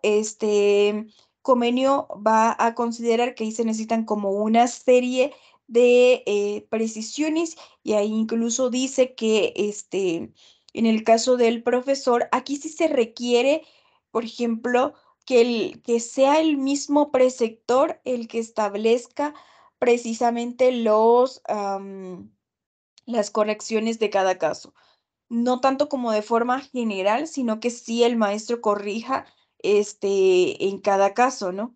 Comenio va a considerar que ahí se necesitan como una serie de precisiones y ahí incluso dice que en el caso del profesor, aquí sí se requiere, por ejemplo, que sea el mismo preceptor el que establezca precisamente las correcciones de cada caso. No tanto como de forma general, sino que sí el maestro corrija, en cada caso, ¿no?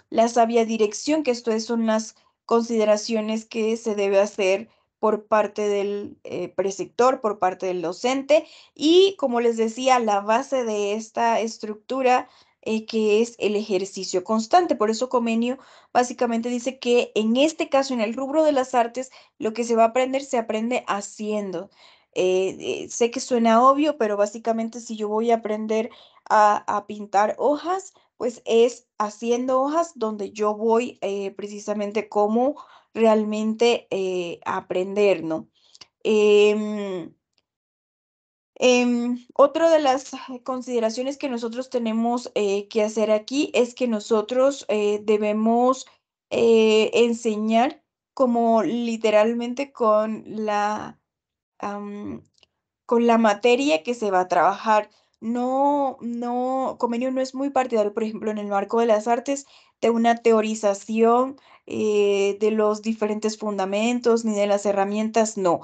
La sabia dirección, que esto son las consideraciones que se debe hacer por parte del preceptor, por parte del docente, y como les decía, la base de esta estructura, que es el ejercicio constante. Por eso Comenio básicamente dice que en este caso, en el rubro de las artes, lo que se va a aprender se aprende haciendo. Sé que suena obvio, pero básicamente si yo voy a aprender a pintar hojas, pues es haciendo hojas donde yo voy precisamente cómo realmente aprender, ¿no? Em, Otra de las consideraciones que nosotros tenemos que hacer aquí es que nosotros debemos enseñar como literalmente am, con la materia que se va a trabajar. Comenio no es muy partidario, por ejemplo, en el marco de las artes, de una teorización de los diferentes fundamentos ni de las herramientas, no.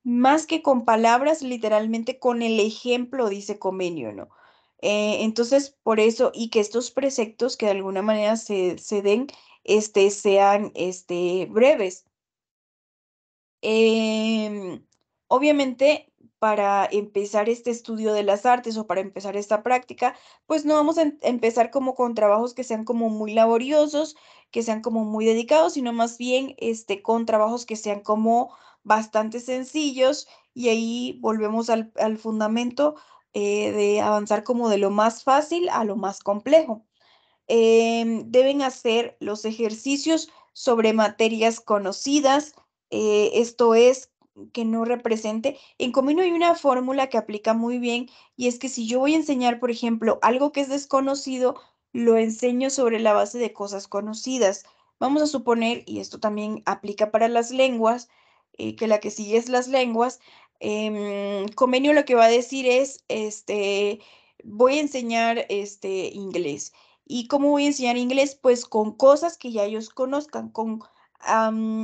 Más que con palabras, literalmente con el ejemplo, dice Comenio, ¿no? Entonces, por eso, y que estos preceptos que de alguna manera se den, sean, breves. Em, Obviamente, para empezar este estudio de las artes o para empezar esta práctica, pues no vamos a empezar como con trabajos que sean como muy laboriosos, que sean como muy dedicados, sino más bien con trabajos que sean como bastante sencillos y ahí volvemos al fundamento de avanzar como de lo más fácil a lo más complejo. Deben hacer los ejercicios sobre materias conocidas, esto es, que no represente. En Comino hay una fórmula que aplica muy bien y es que si yo voy a enseñar, por ejemplo, algo que es desconocido, lo enseño sobre la base de cosas conocidas. Vamos a suponer, y esto también aplica para las lenguas, que la que sigue es las lenguas. Comenio lo que va a decir es, voy a enseñar inglés. ¿Y cómo voy a enseñar inglés? Pues con cosas que ya ellos conozcan, con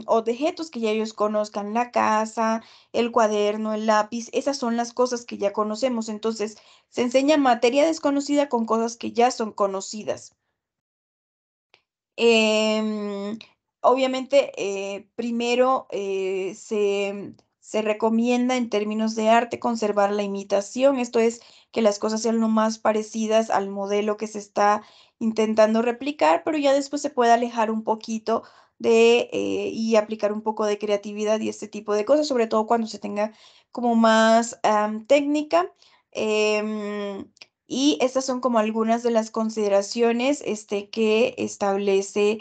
objetos que ya ellos conozcan, la casa, el cuaderno, el lápiz, esas son las cosas que ya conocemos. Entonces, se enseña materia desconocida con cosas que ya son conocidas. Em, Obviamente, primero se recomienda en términos de arte conservar la imitación, esto es, que las cosas sean lo más parecidas al modelo que se está intentando replicar, pero ya después se puede alejar un poquito y aplicar un poco de creatividad y este tipo de cosas, sobre todo cuando se tenga como más técnica. em, y estas son como algunas de las consideraciones que establece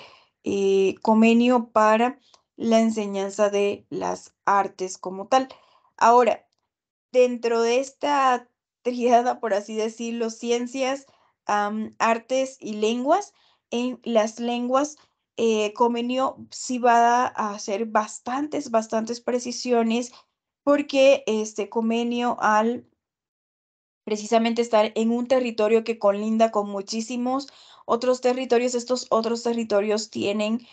Comenio para la enseñanza de las artes como tal. Ahora, dentro de esta tríada, por así decirlo, ciencias, artes y lenguas, en las lenguas, Comenio sí va a hacer bastantes precisiones porque Comenio al precisamente estar en un territorio que colinda con muchísimos otros territorios. Estos otros territorios tienen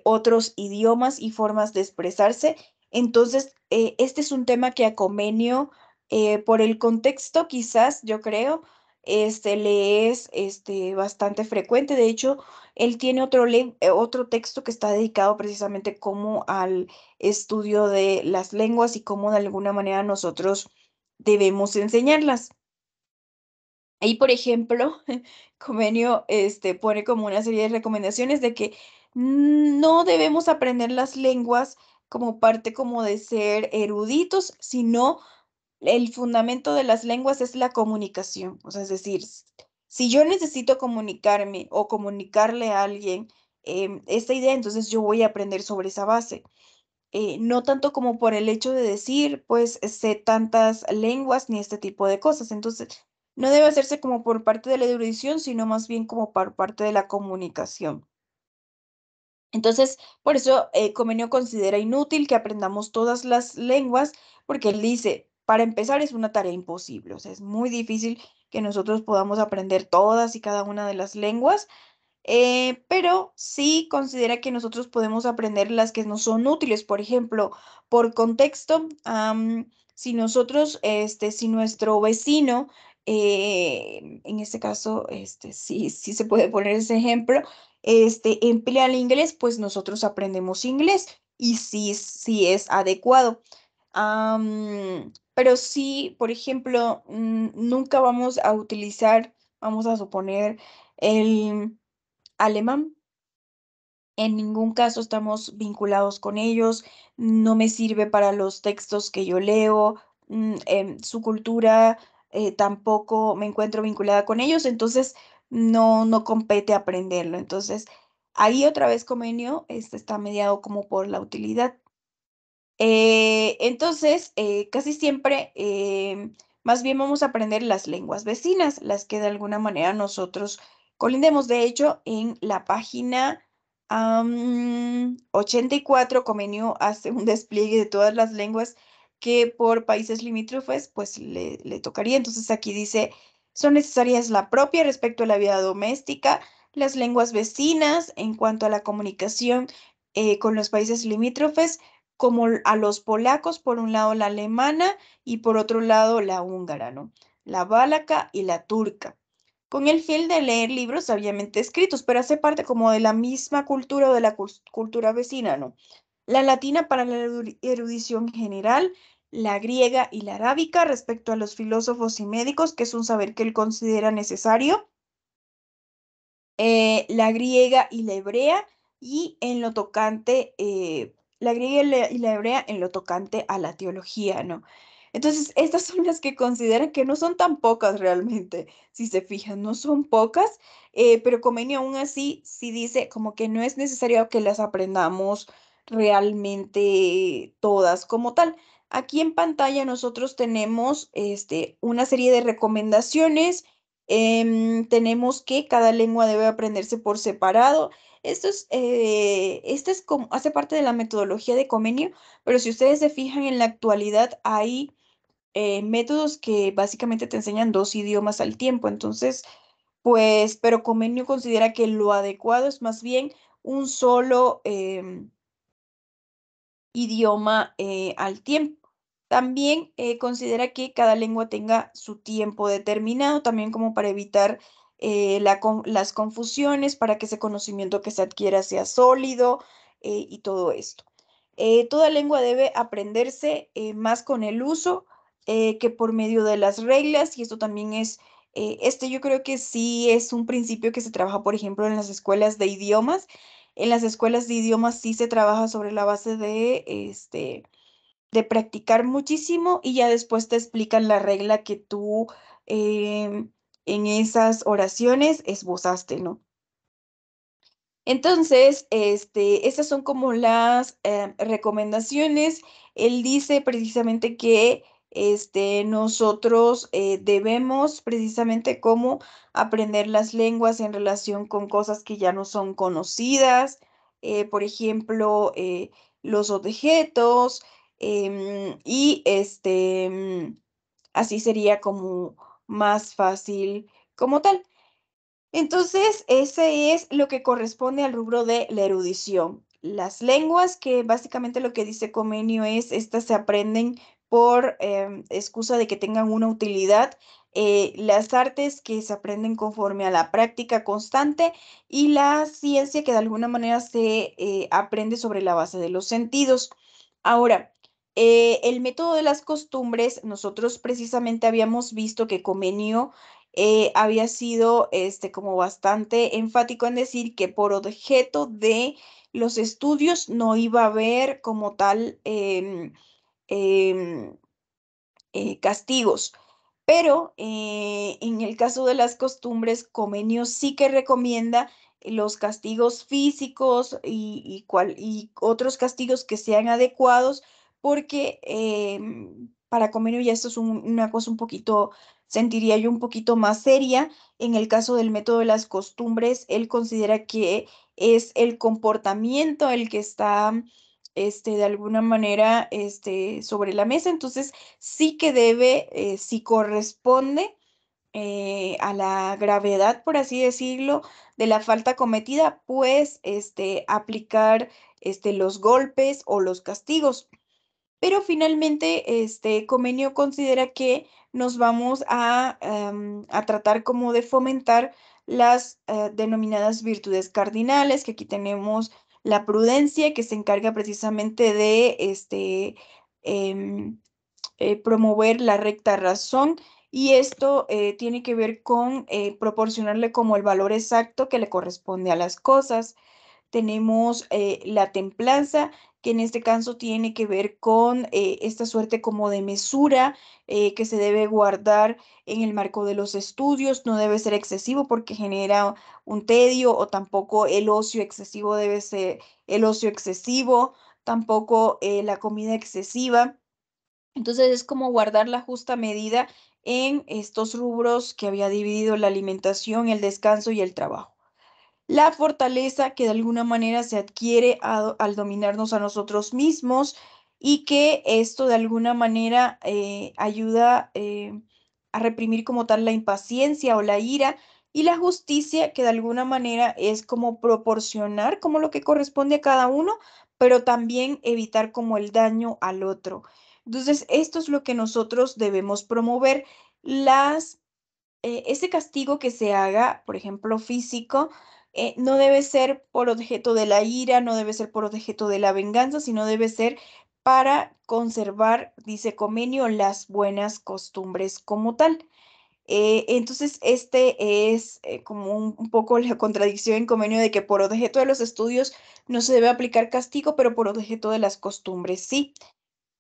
otros idiomas y formas de expresarse. Entonces, este es un tema que a Comenio, por el contexto, quizás, yo creo, le es bastante frecuente. De hecho, él tiene otro texto que está dedicado precisamente como al estudio de las lenguas y cómo de alguna manera nosotros debemos enseñarlas. Ahí, por ejemplo, Comenio, pone como una serie de recomendaciones de que no debemos aprender las lenguas como parte como de ser eruditos, sino el fundamento de las lenguas es la comunicación. O sea, es decir, si yo necesito comunicarme o comunicarle a alguien esta idea, entonces yo voy a aprender sobre esa base. No tanto como por el hecho de decir, pues, sé tantas lenguas ni este tipo de cosas. Entonces, no debe hacerse como por parte de la erudición, sino más bien como por parte de la comunicación. Entonces, por eso Comenio considera inútil que aprendamos todas las lenguas, porque él dice, para empezar es una tarea imposible, o sea, es muy difícil que nosotros podamos aprender todas y cada una de las lenguas. Pero sí considera que nosotros podemos aprender las que nos son útiles. Por ejemplo, por contexto, si nosotros, si nuestro vecino, en este caso, sí se puede poner ese ejemplo, emplea el inglés, pues nosotros aprendemos inglés y sí es adecuado. Pero sí, por ejemplo, nunca vamos a utilizar, vamos a suponer, el alemán. En ningún caso estamos vinculados con ellos, no me sirve para los textos que yo leo, su cultura tampoco me encuentro vinculada con ellos, entonces no compete aprenderlo. Entonces, ahí otra vez Comenio está mediado como por la utilidad. Entonces, casi siempre, más bien vamos a aprender las lenguas vecinas, las que de alguna manera nosotros colindemos. De hecho, en la página 84, Comenio hace un despliegue de todas las lenguas que por países limítrofes, pues le tocaría. Entonces, aquí dice, son necesarias la propia respecto a la vida doméstica, las lenguas vecinas en cuanto a la comunicación con los países limítrofes como a los polacos, por un lado la alemana y por otro lado la húngara, ¿no? La valaca y la turca, con el fin de leer libros sabiamente escritos, pero hace parte como de la misma cultura o de la cultura vecina, ¿no? La latina para la erudición general, la griega y la arábica respecto a los filósofos y médicos, que es un saber que él considera necesario, la griega y la hebrea, y en lo tocante, la griega y la hebrea en lo tocante a la teología, ¿no? Entonces, estas son las que consideran que no son tan pocas realmente, si se fijan, no son pocas, pero Comenio aún así sí dice como que no es necesario que las aprendamos realmente todas como tal. Aquí en pantalla nosotros tenemos una serie de recomendaciones. Tenemos que cada lengua debe aprenderse por separado. Esto es como, hace parte de la metodología de Comenio, pero si ustedes se fijan en la actualidad hay métodos que básicamente te enseñan dos idiomas al tiempo. Entonces, pues, pero Comenio considera que lo adecuado es más bien un solo idioma al tiempo. También considera que cada lengua tenga su tiempo determinado, también como para evitar las confusiones, para que ese conocimiento que se adquiera sea sólido y todo esto. Toda lengua debe aprenderse más con el uso que por medio de las reglas, y esto también es, yo creo que sí es un principio que se trabaja, por ejemplo, en las escuelas de idiomas, en las escuelas de idiomas sí se trabaja sobre la base de practicar muchísimo y ya después te explican la regla que tú en esas oraciones esbozaste, ¿no? Entonces, esas son como las recomendaciones. Él dice precisamente que nosotros debemos precisamente cómo aprender las lenguas en relación con cosas que ya no son conocidas, por ejemplo, los objetos, y así sería como más fácil como tal. Entonces, ese es lo que corresponde al rubro de la erudición. Las lenguas, que básicamente lo que dice Comenio es, estas se aprenden por excusa de que tengan una utilidad. Las artes que se aprenden conforme a la práctica constante y la ciencia que de alguna manera se aprende sobre la base de los sentidos. Ahora, el método de las costumbres, nosotros precisamente habíamos visto que Comenio había sido como bastante enfático en decir que por objeto de los estudios no iba a haber como tal em, castigos. Pero en el caso de las costumbres, Comenio sí que recomienda los castigos físicos y otros castigos que sean adecuados, porque para Comenio ya esto es una cosa un poquito, sentiría yo un poquito más seria. En el caso del método de las costumbres, él considera que es el comportamiento el que está de alguna manera sobre la mesa. Entonces, sí que debe, si corresponde a la gravedad, por así decirlo, de la falta cometida, pues aplicar los golpes o los castigos. Pero finalmente, Comenio considera que nos vamos a tratar como de fomentar las denominadas virtudes cardinales, que aquí tenemos la prudencia, que se encarga precisamente de em, promover la recta razón. Y esto tiene que ver con proporcionarle como el valor exacto que le corresponde a las cosas. Tenemos la templanza, que en este caso tiene que ver con esta suerte como de mesura que se debe guardar en el marco de los estudios. No debe ser excesivo porque genera un tedio, o tampoco el ocio excesivo debe ser el ocio excesivo, tampoco la comida excesiva. Entonces es como guardar la justa medida en estos rubros que había dividido: la alimentación, el descanso y el trabajo. La fortaleza que de alguna manera se adquiere al dominarnos a nosotros mismos, y que esto de alguna manera ayuda a reprimir como tal la impaciencia o la ira. Y la justicia, que de alguna manera es como proporcionar como lo que corresponde a cada uno, pero también evitar como el daño al otro. Entonces, esto es lo que nosotros debemos promover. Ese castigo que se haga, por ejemplo, físico, no debe ser por objeto de la ira, no debe ser por objeto de la venganza, sino debe ser para conservar, dice Comenio, las buenas costumbres como tal. Entonces, este es como un poco la contradicción en Comenio, de que por objeto de los estudios no se debe aplicar castigo, pero por objeto de las costumbres sí.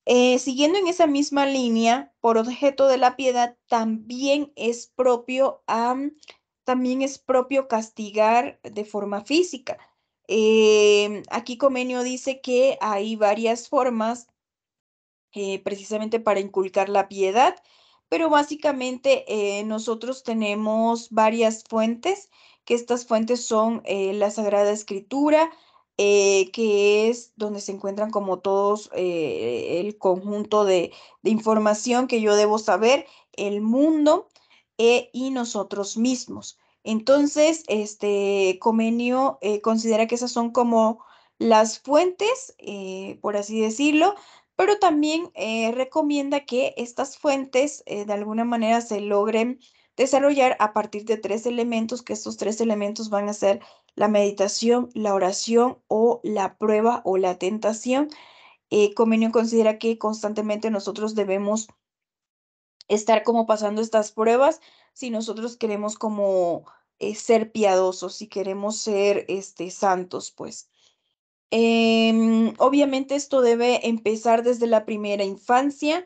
Siguiendo en esa misma línea, por objeto de la piedad, también es propio castigar de forma física. Aquí Comenio dice que hay varias formas precisamente para inculcar la piedad, pero básicamente nosotros tenemos varias fuentes, que estas fuentes son la Sagrada Escritura, que es donde se encuentran como todos el conjunto de información que yo debo saber, el mundo y nosotros mismos. Entonces, Comenio considera que esas son como las fuentes, por así decirlo, pero también recomienda que estas fuentes de alguna manera se logren desarrollar a partir de tres elementos, que estos tres elementos van a ser la meditación, la oración o la prueba o la tentación. Comenio considera que constantemente nosotros debemos estar como pasando estas pruebas si nosotros queremos como ser piadosos, si queremos ser santos, pues. Obviamente esto debe empezar desde la primera infancia.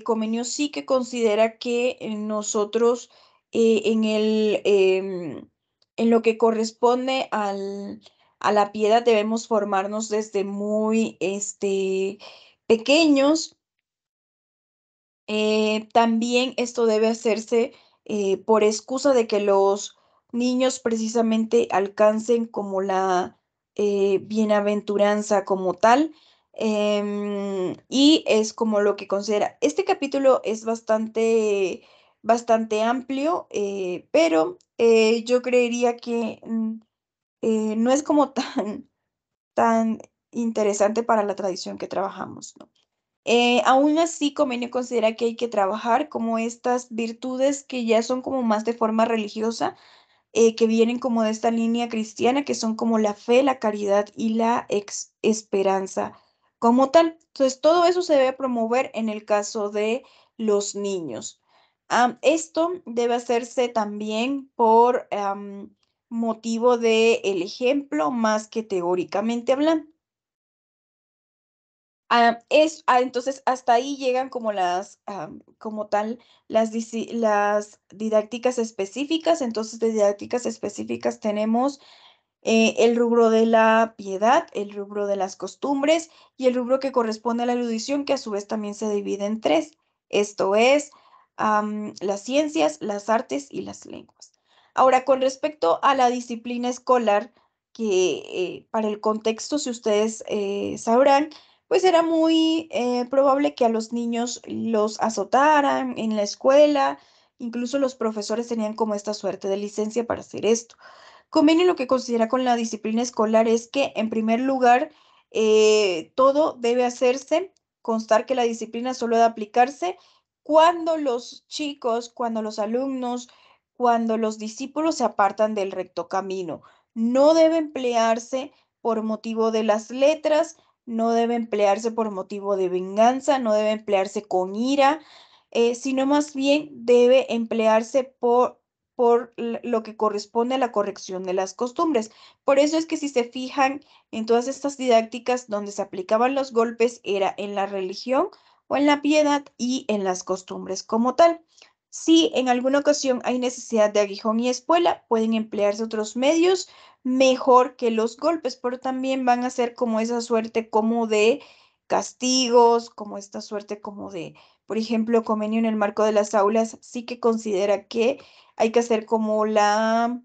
Comenio sí que considera que nosotros en lo que corresponde a la piedad debemos formarnos desde muy pequeños. También esto debe hacerse por excusa de que los niños precisamente alcancen como la bienaventuranza como tal. Y es como lo que considera. Este capítulo es bastante amplio, pero yo creería que no es como tan interesante para la tradición que trabajamos, ¿no? Aún así, Comenio considera que hay que trabajar como estas virtudes que ya son como más de forma religiosa, que vienen como de esta línea cristiana, que son como la fe, la caridad y la esperanza como tal. Entonces, todo eso se debe promover en el caso de los niños. Esto debe hacerse también por motivo de el ejemplo más que teóricamente hablando. Entonces, hasta ahí llegan como como tal, las didácticas específicas. Entonces, de didácticas específicas tenemos el rubro de la piedad, el rubro de las costumbres y el rubro que corresponde a la erudición, que a su vez también se divide en tres. Esto es las ciencias, las artes y las lenguas. Ahora, con respecto a la disciplina escolar, que para el contexto, si ustedes sabrán, pues era muy probable que a los niños los azotaran en la escuela, incluso los profesores tenían como esta suerte de licencia para hacer esto. Convenio lo que considera con la disciplina escolar es que, en primer lugar, todo debe hacerse, constar que la disciplina solo debe aplicarse cuando los chicos, cuando los alumnos, cuando los discípulos se apartan del recto camino. No debe emplearse por motivo de las letras, no debe emplearse por motivo de venganza, no debe emplearse con ira, sino más bien debe emplearse por lo que corresponde a la corrección de las costumbres. Por eso es que si se fijan en todas estas didácticas donde se aplicaban los golpes, era en la religión o en la piedad y en las costumbres como tal. Si en alguna ocasión hay necesidad de aguijón y espuela, pueden emplearse otros medios mejor que los golpes, pero también van a ser como esa suerte como de castigos, como esta suerte como de, por ejemplo, Comenio en el marco de las aulas sí que considera que hay que hacer como la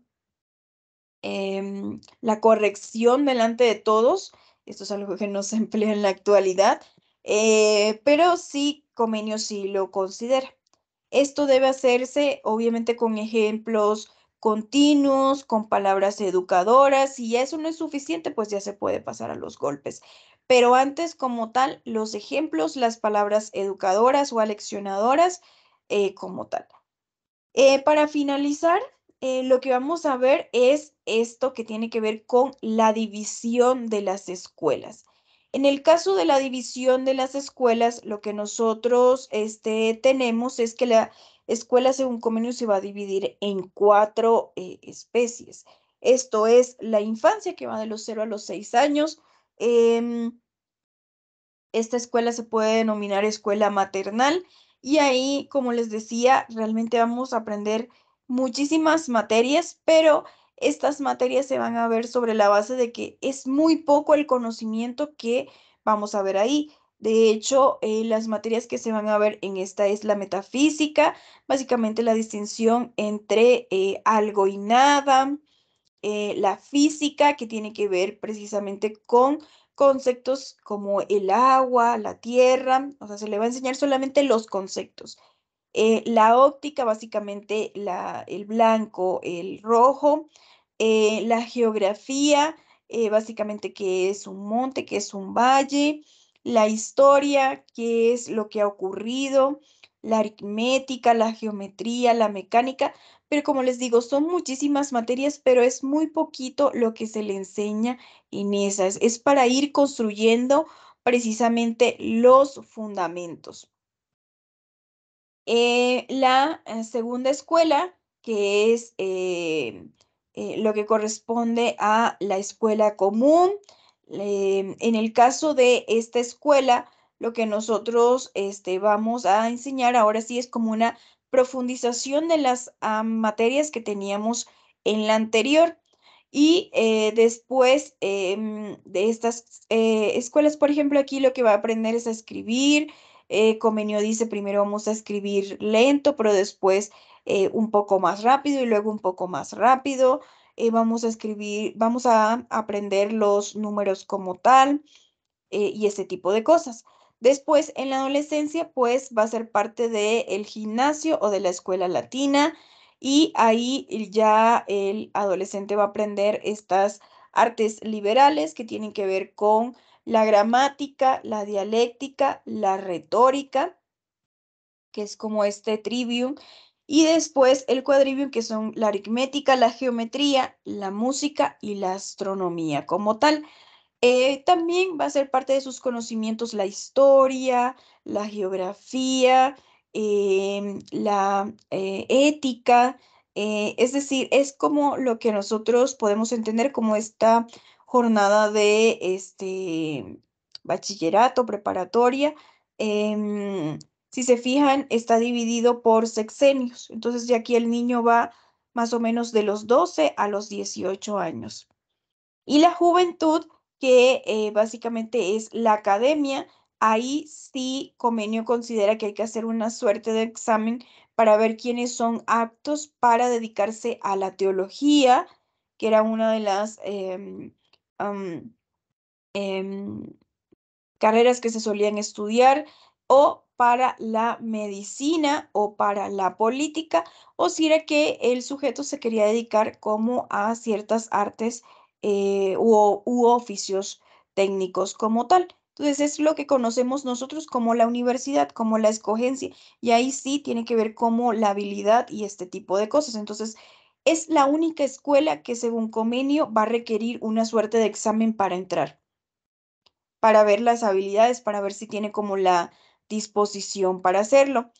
corrección delante de todos. Esto es algo que no se emplea en la actualidad, pero sí, Comenio sí lo considera. Esto debe hacerse, obviamente, con ejemplos continuos, con palabras educadoras. Si ya eso no es suficiente, pues ya se puede pasar a los golpes. Pero antes, como tal, los ejemplos, las palabras educadoras o aleccionadoras, como tal. Para finalizar, lo que vamos a ver es esto que tiene que ver con la división de las escuelas. En el caso de la división de las escuelas, lo que nosotros tenemos es que la escuela, según convenio, se va a dividir en cuatro especies. Esto es la infancia, que va de los 0 a los 6 años. em, Esta escuela se puede denominar escuela maternal y ahí, como les decía, realmente vamos a aprender muchísimas materias, pero estas materias se van a ver sobre la base de que es muy poco el conocimiento que vamos a ver ahí. De hecho, las materias que se van a ver en esta es la metafísica, básicamente la distinción entre algo y nada, la física, que tiene que ver precisamente con conceptos como el agua, la tierra, o sea, se le va a enseñar solamente los conceptos. La óptica, básicamente el blanco, el rojo, la geografía, básicamente qué es un monte, qué es un valle, la historia, qué es lo que ha ocurrido, la aritmética, la geometría, la mecánica, pero como les digo, son muchísimas materias, pero es muy poquito lo que se le enseña en esas. Es para ir construyendo precisamente los fundamentos. La segunda escuela, que es lo que corresponde a la escuela común. En el caso de esta escuela, lo que nosotros vamos a enseñar ahora sí es como una profundización de las materias que teníamos en la anterior. Y después de estas escuelas, por ejemplo, aquí lo que va a aprender es a escribir. Comenio dice, primero vamos a escribir lento, pero después un poco más rápido y luego un poco más rápido. Vamos a escribir, vamos a aprender los números como tal y ese tipo de cosas. Después, en la adolescencia, pues va a ser parte del gimnasio o de la escuela latina y ahí ya el adolescente va a aprender estas artes liberales que tienen que ver con la gramática, la dialéctica, la retórica, que es como este trivium, y después el quadrivium, que son la aritmética, la geometría, la música y la astronomía como tal. También va a ser parte de sus conocimientos la historia, la geografía, la ética, es decir, es como lo que nosotros podemos entender como esta jornada de bachillerato, preparatoria. Si se fijan, está dividido por sexenios, entonces ya aquí el niño va más o menos de los 12 a los 18 años. Y la juventud, que básicamente es la academia, ahí sí Comenio considera que hay que hacer una suerte de examen para ver quiénes son aptos para dedicarse a la teología, que era una de las am, em, carreras que se solían estudiar, o para la medicina o para la política, o si era que el sujeto se quería dedicar como a ciertas artes u oficios técnicos como tal. Entonces es lo que conocemos nosotros como la universidad, como la escogencia, y ahí sí tiene que ver como la habilidad y este tipo de cosas. Entonces es la única escuela que según convenio va a requerir una suerte de examen para entrar, para ver las habilidades, para ver si tiene como la disposición para hacerlo.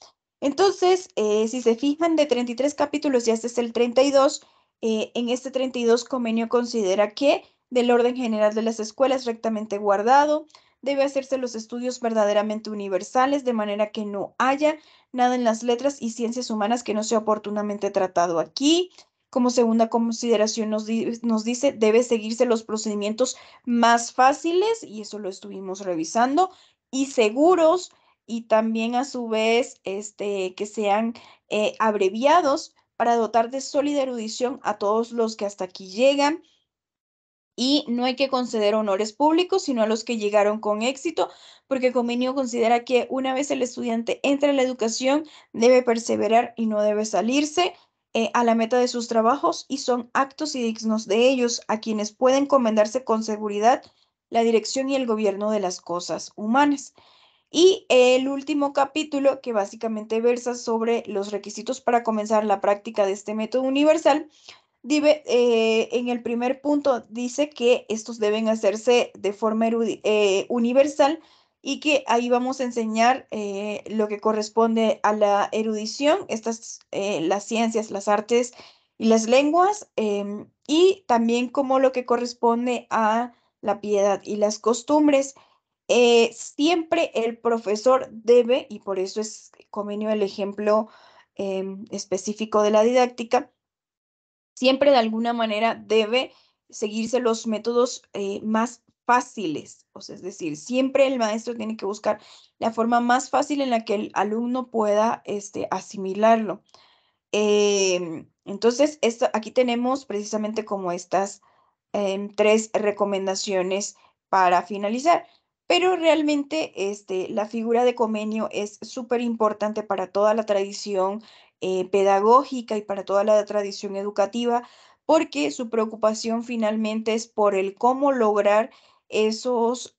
Entonces, si se fijan, de 33 capítulos, ya este es el 32. En este 32 convenio considera que del orden general de las escuelas rectamente guardado, debe hacerse los estudios verdaderamente universales, de manera que no haya nada en las letras y ciencias humanas que no sea oportunamente tratado aquí. Como segunda consideración nos dice, debe seguirse los procedimientos más fáciles, y eso lo estuvimos revisando, y seguros, y también a su vez que sean abreviados para dotar de sólida erudición a todos los que hasta aquí llegan. Y no hay que conceder honores públicos, sino a los que llegaron con éxito, porque Comenio considera que una vez el estudiante entra en la educación, debe perseverar y no debe salirse a la meta de sus trabajos, y son actos y dignos de ellos, a quienes pueden encomendarse con seguridad la dirección y el gobierno de las cosas humanas. Y el último capítulo, que básicamente versa sobre los requisitos para comenzar la práctica de este método universal, en el primer punto dice que estos deben hacerse de forma universal, y que ahí vamos a enseñar lo que corresponde a la erudición, las ciencias, las artes y las lenguas, y también como lo que corresponde a la piedad y las costumbres. Siempre el profesor debe, y por eso es convenio el ejemplo específico de la didáctica, siempre de alguna manera debe seguirse los métodos más fáciles. O sea, es decir, siempre el maestro tiene que buscar la forma más fácil en la que el alumno pueda asimilarlo. Entonces, aquí tenemos precisamente como estas tres recomendaciones para finalizar. Pero realmente la figura de Comenio es súper importante para toda la tradición pedagógica y para toda la tradición educativa, porque su preocupación finalmente es por el cómo lograr esos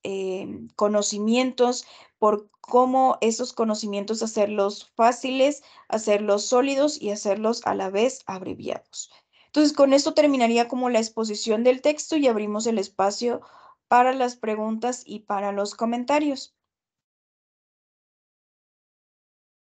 conocimientos, por cómo esos conocimientos hacerlos fáciles, hacerlos sólidos y hacerlos a la vez abreviados. Entonces, con esto terminaría como la exposición del texto y abrimos el espacio para las preguntas y para los comentarios.